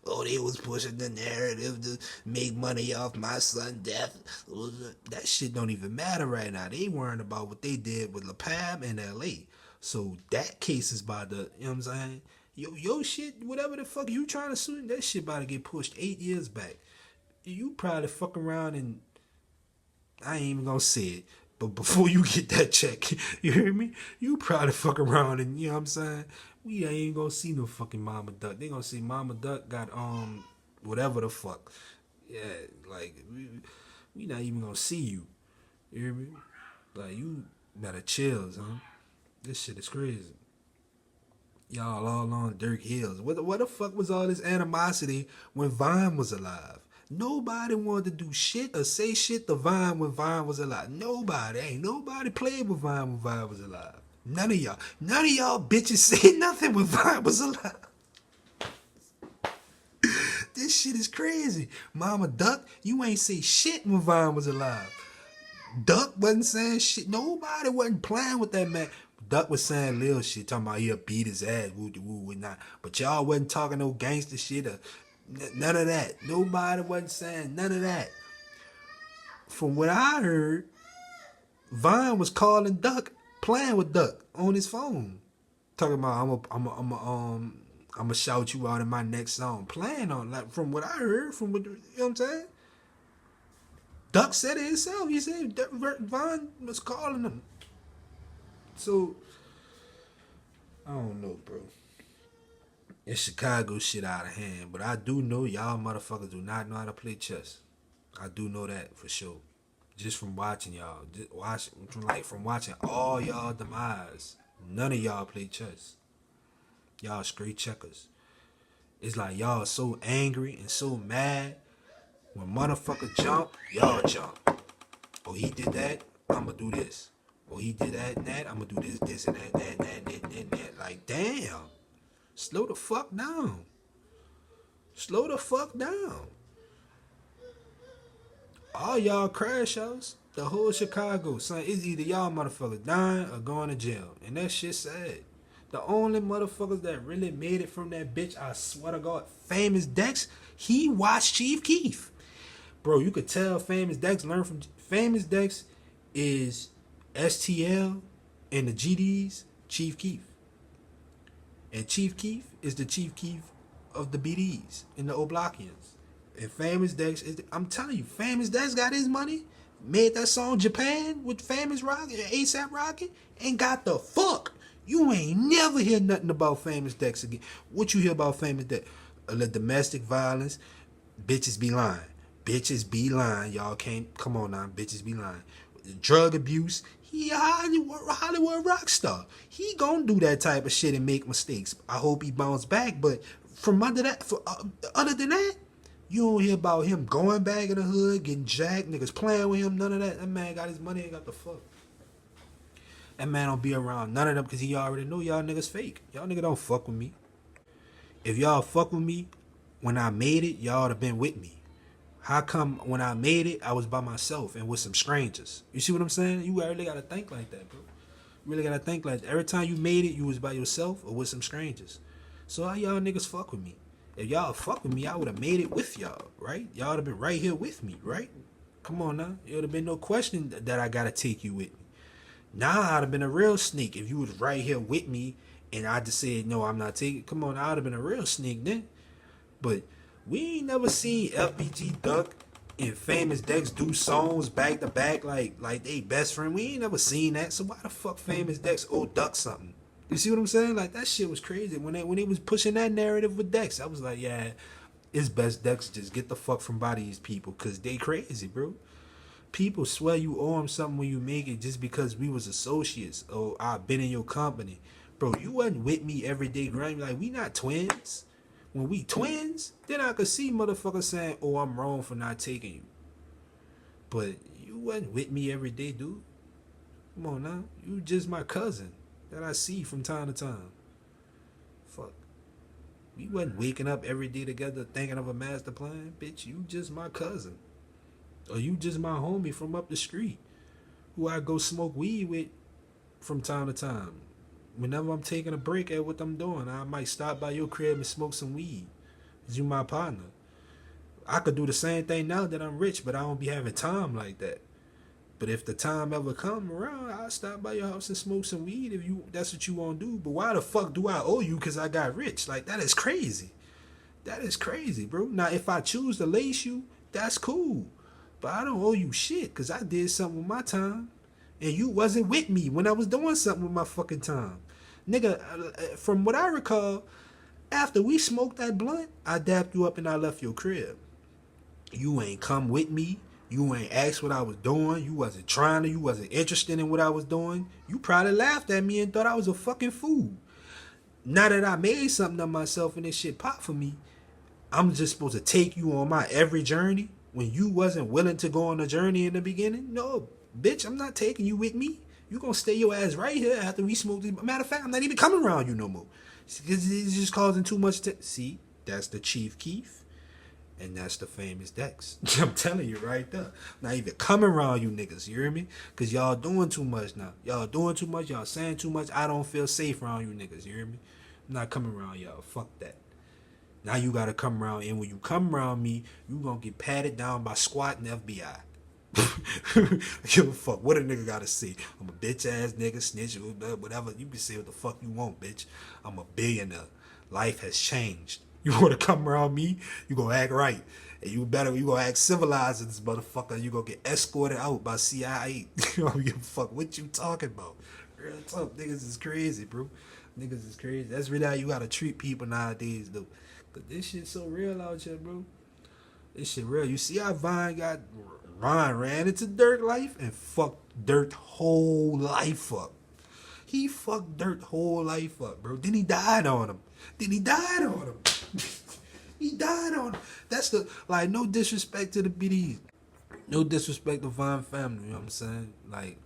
oh, they was pushing the narrative to make money off my son's death. That shit don't even matter right now. They worrying about what they did with LaPab and LA. So that case is about to, you know what I'm saying? Yo shit, whatever the fuck you trying to sue, that shit about to get pushed 8 years back. You probably fuck around and I ain't even gonna say it. But before you get that check, you hear me? You probably fuck around and, you know what I'm saying? We ain't gonna see no fucking Mama Duck. They gonna see Mama Duck got, whatever the fuck. Yeah, like, we not even gonna see you. You hear me? Like, you better chill, son. This shit is crazy. Y'all all on Durk heels. What the fuck was all this animosity when Vine was alive? Nobody wanted to do shit or say shit to Vine when Vine was alive. Nobody. Ain't nobody played with Vine when Vine was alive. None of y'all. None of y'all bitches said nothing when Vine was alive. This shit is crazy. Mama Duck, you ain't say shit when Vine was alive. Duck wasn't saying shit. Nobody wasn't playing with that man. Duck was saying little shit, talking about he'll beat his ass, woo, not. But y'all wasn't talking no gangster shit or none of that. Nobody wasn't saying none of that. From what I heard, Vine was calling Duck, playing with Duck on his phone, talking about I'm gonna shout you out in my next song, playing on, like, from what I heard, from what, you know what I'm saying. Duck said it himself. He said Vine was calling him. So I don't know, bro. It's Chicago shit out of hand, but I do know y'all motherfuckers do not know how to play chess. I do know that for sure. Just from watching y'all, from watching all y'all demise, none of y'all play chess. Y'all straight checkers. It's like y'all so angry and so mad. When motherfucker jump, y'all jump. Oh, he did that, I'ma do this. Oh, he did that and that, I'ma do this and that. Like, damn. Slow the fuck down. Slow the fuck down. All y'all crash outs, the whole Chicago, son, it's either y'all motherfuckers dying or going to jail. And that shit sad. The only motherfuckers that really made it from that bitch, I swear to God, Famous Dex, he watched Chief Keef. Bro, you could tell Famous Dex learned from Famous Dex is STL and the GDs, Chief Keef. And Chief Keef is the Chief Keef of the BDs and the Oblakians. And Famous Dex, I'm telling you, Famous Dex got his money, made that song Japan with Famous Rocket, ASAP Rocket, and got the fuck. You ain't never hear nothing about Famous Dex again. What you hear about Famous Dex? The domestic violence, bitches be lying. Bitches be lying. Y'all can't, come on now, bitches be lying. Drug abuse, he a Hollywood rock star. He gonna do that type of shit and make mistakes. I hope he bounce back, but from under that, other than that, you don't hear about him going back in the hood, getting jacked, niggas playing with him, none of that. That man got his money and got the fuck. That man don't be around none of them because he already know y'all niggas fake. Y'all niggas don't fuck with me. If y'all fuck with me, when I made it, y'all would have been with me. How come when I made it, I was by myself and with some strangers? You see what I'm saying? You really gotta think like that, bro. You really gotta think like that. Every time you made it, you was by yourself or with some strangers. So how y'all niggas fuck with me? If y'all fuck with me, I would have made it with y'all, right? Y'all would have been right here with me, right? Come on now. It would have been no question that I gotta take you with me. Now I'd have been a real sneak if you was right here with me and I just said, no, I'm not taking. Come on, I'd have been a real sneak then. But we ain't never seen LBG Duck and Famous Dex do songs back to back like they best friend. We ain't never seen that. So why the fuck Famous Dex owe Duck something? You see what I'm saying? Like that shit was crazy when they was pushing that narrative with Dex. I was like, yeah, it's best Dex just get the fuck from by these people because they crazy, bro. People swear you owe them something when you make it just because we was associates or I've been in your company. Bro, you wasn't with me every day grinding. Like, we not twins. When we twins, then I could see motherfuckers saying, oh, I'm wrong for not taking you. But you wasn't with me every day, dude. Come on now. You just my cousin that I see from time to time. Fuck. We wasn't waking up every day together thinking of a master plan. Bitch, you just my cousin. Or you just my homie from up the street who I go smoke weed with from time to time. Whenever I'm taking a break at what I'm doing, I might stop by your crib and smoke some weed. Cause you my partner. I could do the same thing now that I'm rich, but I don't be having time like that. But if the time ever come around, I'll stop by your house and smoke some weed if you that's what you want to do. But why the fuck do I owe you because I got rich? Like, that is crazy. That is crazy, bro. Now, if I choose to lace you, that's cool. But I don't owe you shit because I did something with my time. And you wasn't with me when I was doing something with my fucking time. Nigga, from what I recall, after we smoked that blunt, I dapped you up and I left your crib. You ain't come with me. You ain't asked what I was doing. You wasn't trying to. You wasn't interested in what I was doing. You probably laughed at me and thought I was a fucking fool. Now that I made something of myself and this shit popped for me, I'm just supposed to take you on my every journey when you wasn't willing to go on a journey in the beginning? No, bitch, I'm not taking you with me. You gonna stay your ass right here after we smoke this. Matter of fact, I'm not even coming around you no more. It's just causing too much. See, that's the Chief Keef, and that's the Famous Dex. I'm telling you right there. Not even coming around you niggas. You hear me? Cause y'all doing too much now. Y'all doing too much. Y'all saying too much. I don't feel safe around you niggas. You hear me? I'm not coming around y'all. Fuck that. Now you gotta come around, and when you come around me, you gonna get patted down by SWAT and FBI. Give a fuck what a nigga gotta say. I'm a bitch ass nigga, snitch, whatever. You can say what the fuck you want, bitch. I'm a billionaire. Life has changed. You wanna come around me, you gonna act right. And you gonna act civilized in this motherfucker. You gonna get escorted out by CIA. You don't give a fuck what you talking about. Real talk, niggas is crazy, bro. Niggas is crazy. That's really how you gotta treat people nowadays, though. Cause this shit so real out here, bro. This shit real. You see how Vine ran into Durk life and fucked Durk whole life up. He fucked Durk whole life up, bro. Then he died on him. He died on him. That's the, like, no disrespect to the BDs. No disrespect to Vine family, you know what I'm saying? Like,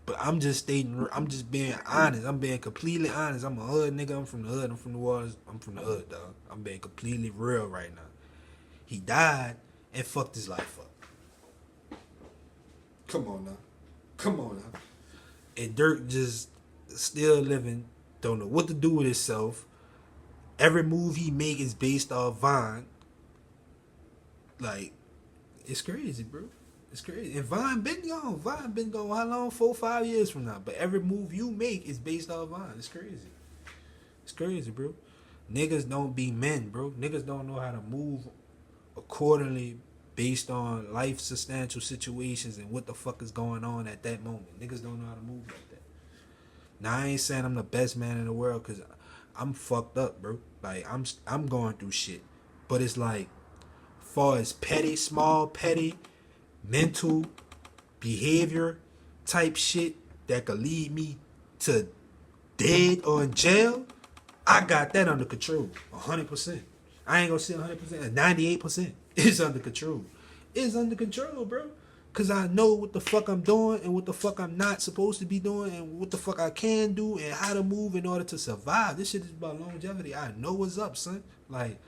but I'm just being honest. I'm being completely honest. I'm a hood nigga. I'm from the hood. I'm from New Orleans. I'm from the hood, dog. I'm being completely real right now. He died and fucked his life up. Come on now. And Durk just still living, don't know what to do with himself. Every move he make is based off Vine. Like, it's crazy, bro. It's crazy. And Vine been gone. How long? 4-5 years from now. But every move you make is based off Vine. It's crazy. It's crazy, bro. Niggas don't be men, bro. Niggas don't know how to move accordingly based on life substantial situations and what the fuck is going on at that moment. Niggas don't know how to move like that. Now I ain't saying I'm the best man in the world because I'm fucked up, bro. Like I'm going through shit, but it's like, far as petty, small, petty, mental behavior type shit that could lead me to dead or in jail, I got that under control, 100%. I ain't gonna say 100%, 98%. It's under control. It's under control, bro. Cause I know what the fuck I'm doing and what the fuck I'm not supposed to be doing and what the fuck I can do and how to move in order to survive. This shit is about longevity. I know what's up, son. Like,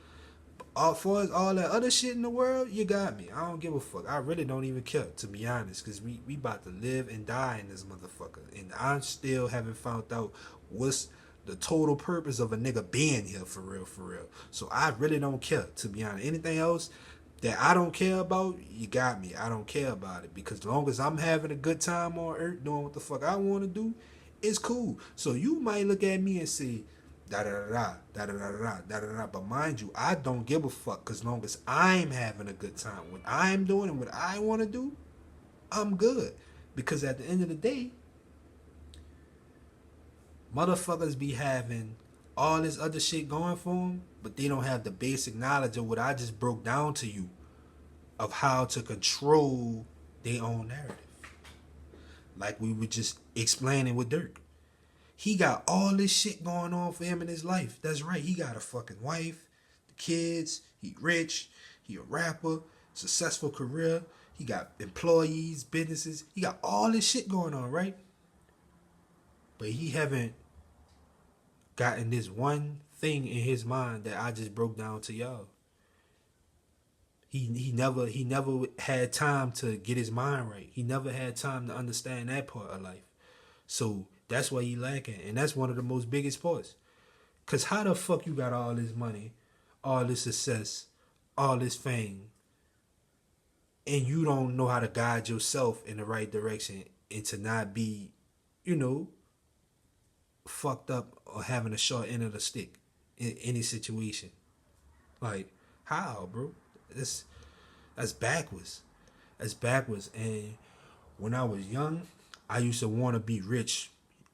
as far as all that other shit in the world, you got me. I don't give a fuck. I really don't even care, to be honest, because we about to live and die in this motherfucker. And I still haven't found out what's the total purpose of a nigga being here for real, for real. So I really don't care, to be honest. Anything else that I don't care about, you got me. I don't care about it. Because as long as I'm having a good time on earth doing what the fuck I want to do, it's cool. So you might look at me and say, da da da da da da da da da da. But mind you, I don't give a fuck because long as I'm having a good time, what I'm doing and what I want to do, I'm good. Because at the end of the day, motherfuckers be having all this other shit going for them, but they don't have the basic knowledge of what I just broke down to you of how to control their own narrative. Like we were just explaining with Durk. He got all this shit going on for him in his life. That's right. He got a fucking wife, the kids, he rich, he a rapper, successful career, he got employees, businesses. He got all this shit going on, right? But he haven't gotten this one thing in his mind that I just broke down to y'all. He never had time to get his mind right. He never had time to understand that part of life. So that's why he lacking. And that's one of the most biggest parts. Cause how the fuck you got all this money, all this success, all this fame, and you don't know how to guide yourself in the right direction and to not be, you know, fucked up or having a short end of the stick in any situation. Like, how, bro? That's backwards. That's backwards. And when I was young, I used to want to be rich.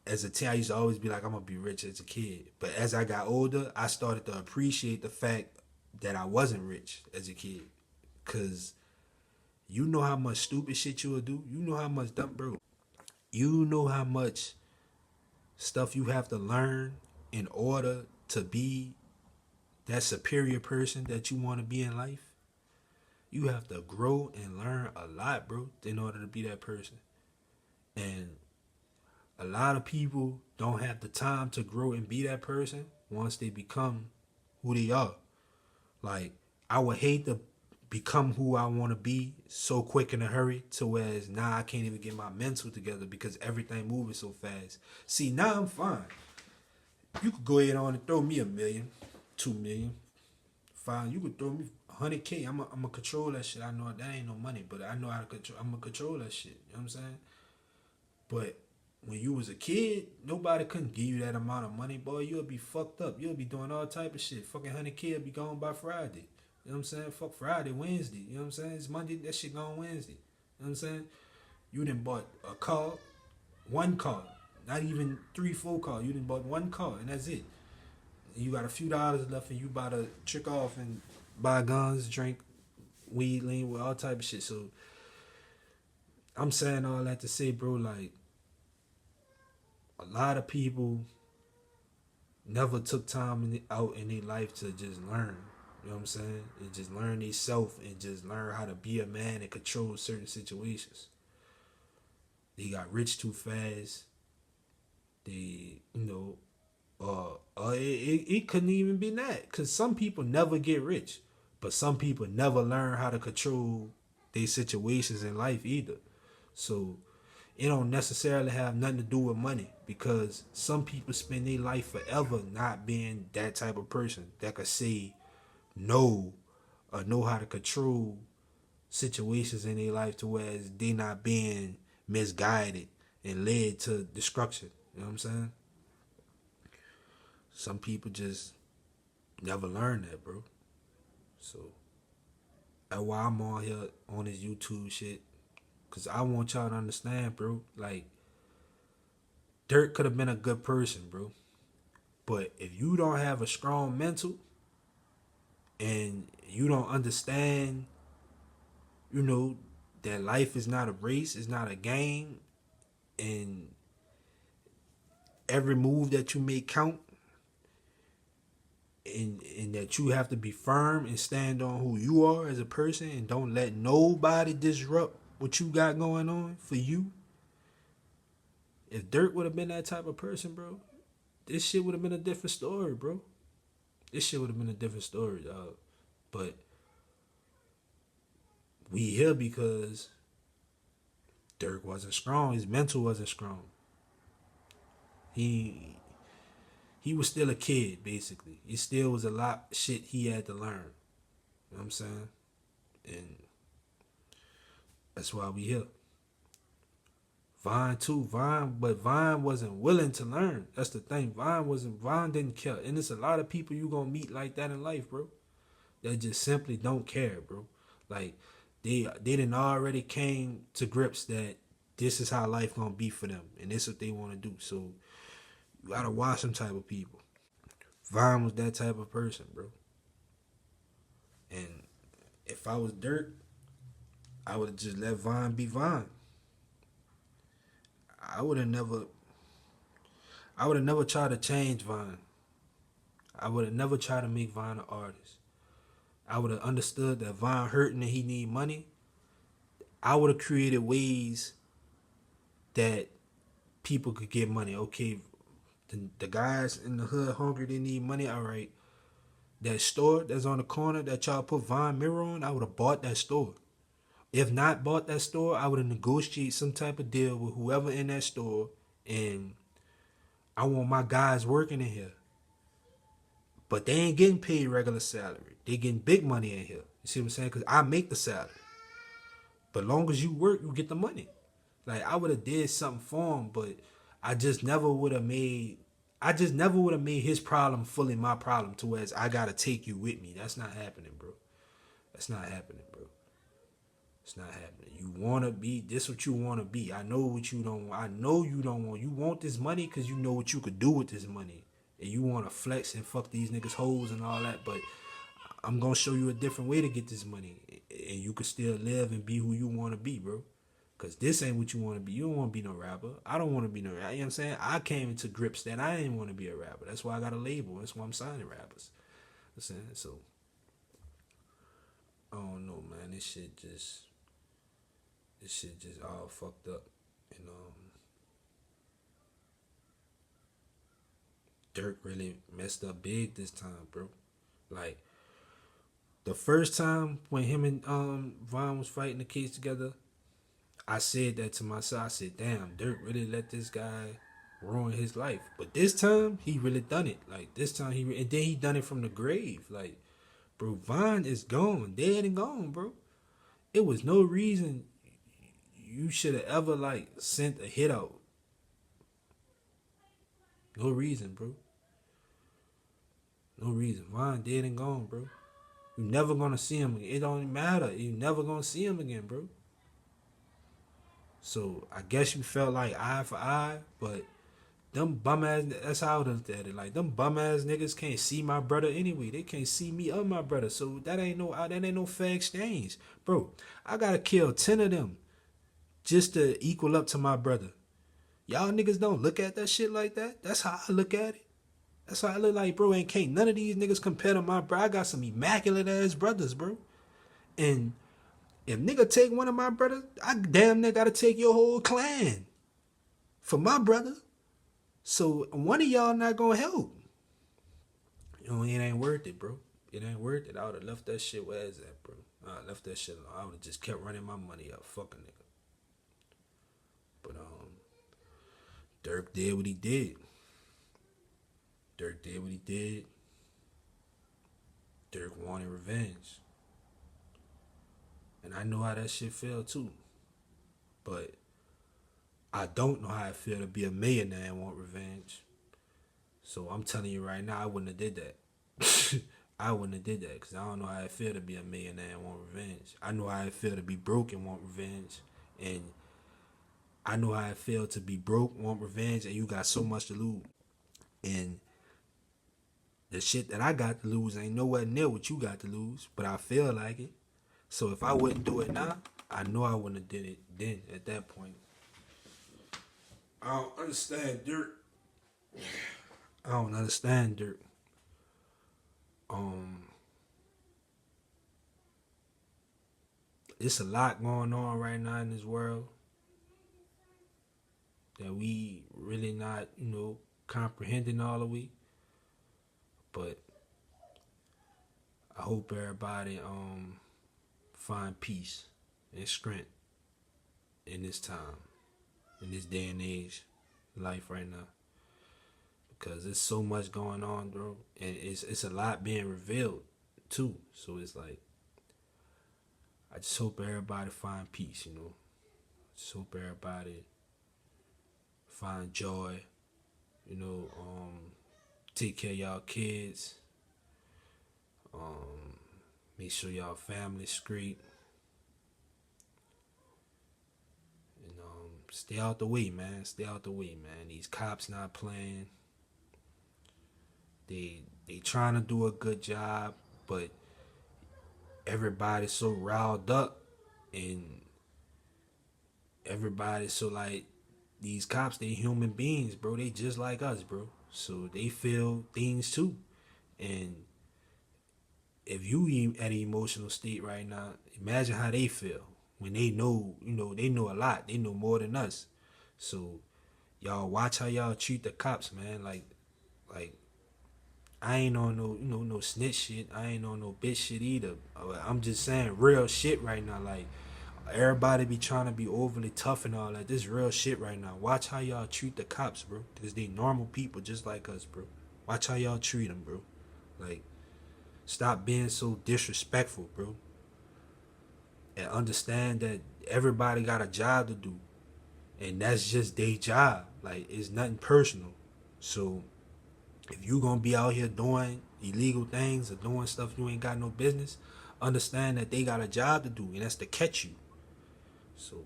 As a teen, I used to always be like, I'm gonna be rich as a kid. But as I got older, I started to appreciate the fact that I wasn't rich as a kid. Cause you know how much stupid shit you will do. You know how much dumb, bro. You know how much stuff you have to learn in order to be that superior person that you want to be in life. You have to grow and learn a lot, bro, in order to be that person. And a lot of people don't have the time to grow and be that person once they become who they are. Like, I would hate to become who I want to be so quick in a hurry to whereas now I can't even get my mental together because everything moving so fast. See, now I'm fine. You could go ahead on and throw me $1 million, $2 million. Fine, you could throw me 100K. I'm gonna control that shit. I know that ain't no money, but I know how to control. I'm gonna control that shit. You know what I'm saying? But when you was a kid, nobody couldn't give you that amount of money, boy. You'll be fucked up. You'll be doing all type of shit. Fucking 100K will be gone by Friday. You know what I'm saying? Fuck Friday, Wednesday. You know what I'm saying? It's Monday, that shit gone Wednesday. You know what I'm saying? You done bought a car, one car, not even 3, 4 cars. You done bought one car, and that's it. And you got a few dollars left, and you about to trick off and buy guns, drink weed, lean with all type of shit. So I'm saying all that to say, bro, like, a lot of people never took time out in their life to just learn. You know what I'm saying? And just learn themselves and just learn how to be a man and control certain situations. They got rich too fast. They, you know, it couldn't even be that. Because some people never get rich. But some people never learn how to control their situations in life either. So it don't necessarily have nothing to do with money because some people spend their life forever not being that type of person that could say no or know how to control situations in their life to where they not being misguided and led to destruction. You know what I'm saying? Some people just never learn that, bro. So That's why I'm on here on this YouTube shit. Cause I want y'all to understand, bro. Like, Durk could have been a good person, bro. But if you don't have a strong mental and you don't understand, you know, that life is not a race, it's not a game, and every move that you make count, and that you have to be firm and stand on who you are as a person and don't let nobody disrupt what you got going on for you. If Dirk would have been that type of person, bro, this shit would have been a different story, bro. This shit would have been a different story, dog. But we here because Dirk wasn't strong. His mental wasn't strong. He he was still a kid, basically. He still was a lot of shit he had to learn. You know what I'm saying? And that's why we here. Vine too, but Vine wasn't willing to learn. That's the thing. Vine didn't care. And there's a lot of people you gonna meet like that in life, bro. That just simply don't care, bro. Like they didn't already came to grips that this is how life gonna be for them, and this is what they want to do. So you gotta watch them type of people. Vine was that type of person, bro. And if I was Dirk, I would have just let Vine be Vine. I would have never. I would have never tried to change Vine. I would have never tried to make Vine an artist. I would have understood that Vine hurting and he need money. I would have created ways that people could get money. Okay, the guys in the hood hungry, they need money. All right, that store that's on the corner that y'all put Vine Mirror on, I would have bought that store. If not bought that store, I would have negotiated some type of deal with whoever in that store, and I want my guys working in here. But they ain't getting paid regular salary. They getting big money in here. You see what I'm saying? Because I make the salary. But long as you work, you get the money. Like, I would have did something for him, but I just never would have made. I just never would have made his problem fully my problem. To where I gotta take you with me. That's not happening, bro. That's not happening, bro. It's not happening. You wanna be this what you wanna be. I know what you don't want. I know you don't want. You want this money because you know what you could do with this money. And you wanna flex and fuck these niggas hoes and all that, but I'm gonna show you a different way to get this money. And you can still live and be who you wanna be, bro. Cause this ain't what you wanna be. You don't wanna be no rapper. I don't wanna be no rapper. You know what I'm saying? I came into grips that I didn't wanna be a rapper. That's why I got a label. That's why I'm signing rappers. You know what I'm saying? So I don't know, man. This shit just all fucked up. And Dirk really messed up big this time, bro. Like the first time when him and Vaughn was fighting the case together, I said that to myself. I said, damn, Dirk really let this guy ruin his life. But this time he really done it. Like this time and then he done it from the grave. Like, bro, Vaughn is gone, dead and gone, bro. It was no reason you should have ever like sent a hit out. No reason, bro. No reason. Vaughn dead and gone, bro. You never gonna see him again. It don't matter. You never gonna see him again, bro. So I guess you felt like eye for eye, but them bum ass, that's how I looked at it. Like them bum ass niggas can't see my brother anyway. They can't see me or my brother. So that ain't no fair exchange, bro. I gotta kill 10 of them just to equal up to my brother. Y'all niggas don't look at that shit like that. That's how I look at it. That's how I look like, bro. And can't none of these niggas compare to my bro. I got some immaculate ass brothers, bro. And if nigga take one of my brothers, I damn near gotta take your whole clan for my brother. So one of y'all not gonna help. You know, it ain't worth it, bro. It ain't worth it. I would have left that shit where it's at, bro. I left that shit alone. I would have just kept running my money up. Fuck a nigga. But Durk did what he did. Durk did what he did. Durk wanted revenge. And I know how that shit felt too. But I don't know how it feel to be a millionaire and want revenge. So I'm telling you right now, I wouldn't have did that. I wouldn't have did that because I don't know how it feel to be a millionaire and want revenge. I know how it feel to be broke and want revenge, and I know how it feel to be broke, want revenge, and you got so much to lose. And the shit that I got to lose ain't nowhere near what you got to lose, but I feel like it. So if I wouldn't do it now, I know I wouldn't have did it then at that point. I don't understand Durk. I don't understand Durk. Um, it's a lot going on right now in this world that we really not, comprehending all the way. But I hope everybody find peace and strength in this time, in this day and age, life right now. Because there's so much going on, bro, and it's a lot being revealed too. So it's like I just hope everybody find peace. I just hope everybody find joy. Take care of y'all kids. Make sure y'all family straight. And stay out the way, man. Stay out the way, man. These cops not playing. They trying to do a good job, but everybody's so riled up and everybody's so like these cops, they human beings, bro. They just like us, bro. So they feel things too. And if you at an emotional state right now, imagine how they feel when they know, they know a lot. They know more than us. So y'all watch how y'all treat the cops, man. Like I ain't on no snitch shit. I ain't on no bitch shit either. I'm just saying real shit right now. Like everybody be trying to be overly tough and all that. This real shit right now. Watch how y'all treat the cops, bro. Because they normal people just like us, bro. Watch how y'all treat them, bro. Like stop being so disrespectful, bro. And understand that everybody got a job to do. And that's just their job. Like it's nothing personal. So if you gonna be out here doing illegal things or doing stuff you ain't got no business, understand that they got a job to do, and that's to catch you. So,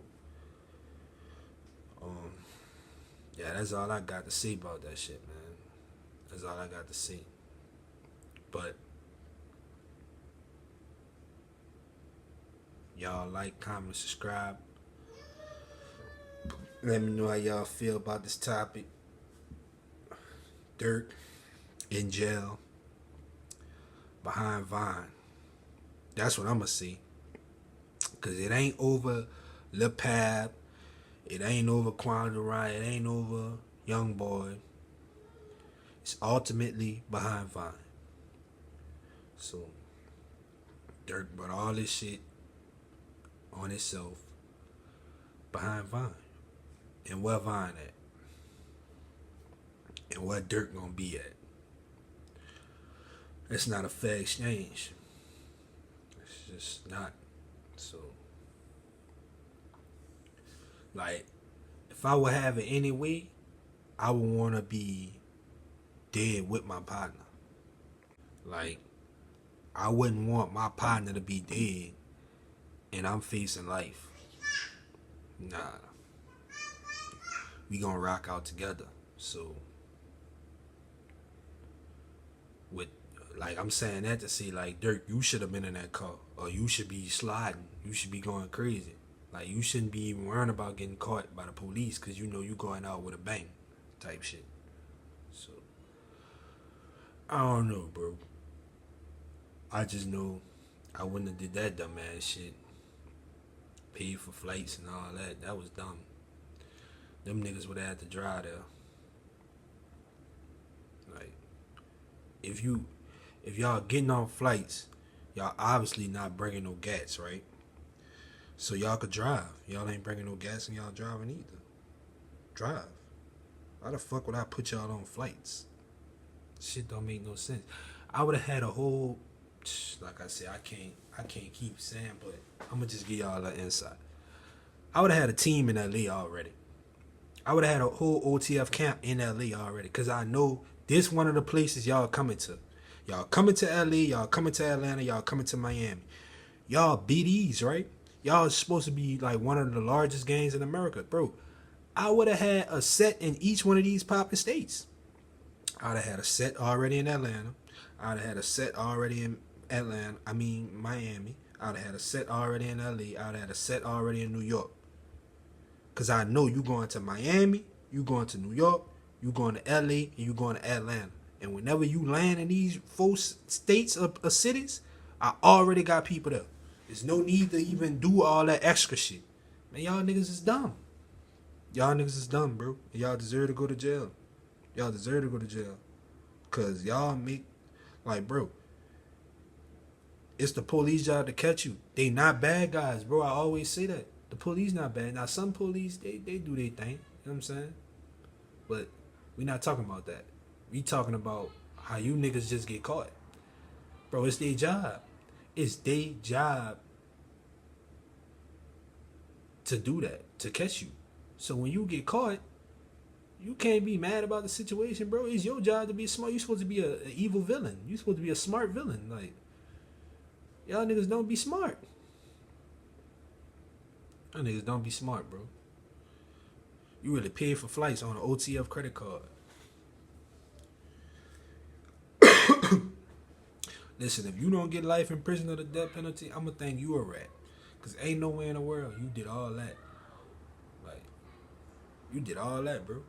yeah, that's all I got to say about that shit, man. That's all I got to say. But y'all like, comment, subscribe. Let me know how y'all feel about this topic. Durk in jail behind Vine. That's what I'ma see. Cause it ain't over Lil Pab. It ain't over Quando, it ain't over Young Boy. It's ultimately behind Vine. So Durk brought all this shit on itself behind Vine. And where Vine at? And where Durk gonna be at? It's not a fair exchange. It's just not. So, like, if I would have it any way, I would want to be dead with my partner. Like, I wouldn't want my partner to be dead and I'm facing life. Nah. We gonna rock out together. So, I'm saying that to say, like, Durk, you should have been in that car. Or you should be sliding. You should be going crazy. Like, you shouldn't be even worrying about getting caught by the police because you know you going out with a bang type shit. So, I don't know, bro. I just know I wouldn't have did that dumbass shit. Paid for flights and all that. That was dumb. Them niggas would have had to drive there. Like, if y'all getting on flights, y'all obviously not bringing no gas, right? So y'all could drive. Y'all ain't bringing no gas and y'all driving either. Drive. Why the fuck would I put y'all on flights? Shit don't make no sense. I would have had a whole, like I said, I can't keep saying, but I'm gonna just give y'all an insight. I would have had a team in LA already. I would have had a whole OTF camp in LA already, cause I know this one of the places y'all coming to. Y'all coming to LA, y'all coming to Atlanta, y'all coming to Miami. Y'all BDs, right? Y'all is supposed to be like one of the largest gangs in America. Bro, I would have had a set in each one of these popping states. I'd have had a set already in Atlanta. I'd have had a set already in Miami. I'd have had a set already in LA. I'd have had a set already in New York. Cause I know you going to Miami, you going to New York, you going to LA, and you going to Atlanta. And whenever you land in these four states or cities, I already got people there. There's no need to even do all that extra shit. Man, y'all niggas is dumb. Y'all niggas is dumb, bro. And y'all deserve to go to jail. Y'all deserve to go to jail. Cause y'all make, like, bro, it's the police job to catch you. They not bad guys, bro. I always say that. The police not bad. Now, some police, they do their thing. You know what I'm saying? But we not talking about that. We talking about how you niggas just get caught. Bro, it's their job. It's their job to do that, to catch you. So when you get caught, you can't be mad about the situation, bro. It's your job to be smart. You're supposed to be an evil villain. You're supposed to be a smart villain. Like, y'all niggas don't be smart. Y'all niggas don't be smart, bro. You really pay for flights on an OTF credit card. Listen, if you don't get life in prison or the death penalty, I'm going to think you a rat. Because ain't nowhere in the world you did all that. Like, you did all that, bro.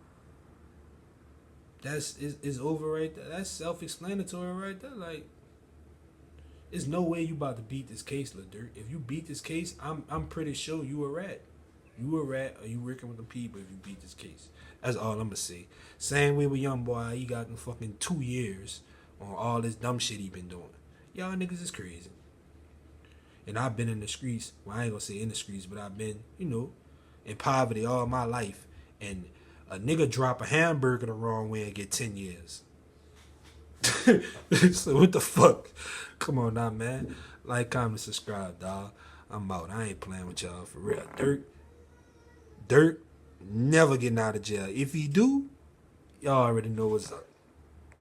It's over right there. That's self-explanatory right there. Like, there's no way you about to beat this case, Lil Durk. If you beat this case, I'm pretty sure you a rat. You a rat or you working with the people if you beat this case. That's all I'm going to say. Same way with Young Boy. He got them fucking 2 years on all this dumb shit he been doing. Y'all niggas is crazy. And I've been in the streets. Well, I ain't going to say in the streets, but I've been, in poverty all my life. And a nigga drop a hamburger the wrong way and get 10 years. So what the fuck? Come on now, man. Like, comment, subscribe, dog. I'm out. I ain't playing with y'all for real. Durk never getting out of jail. If he do, y'all already know what's up.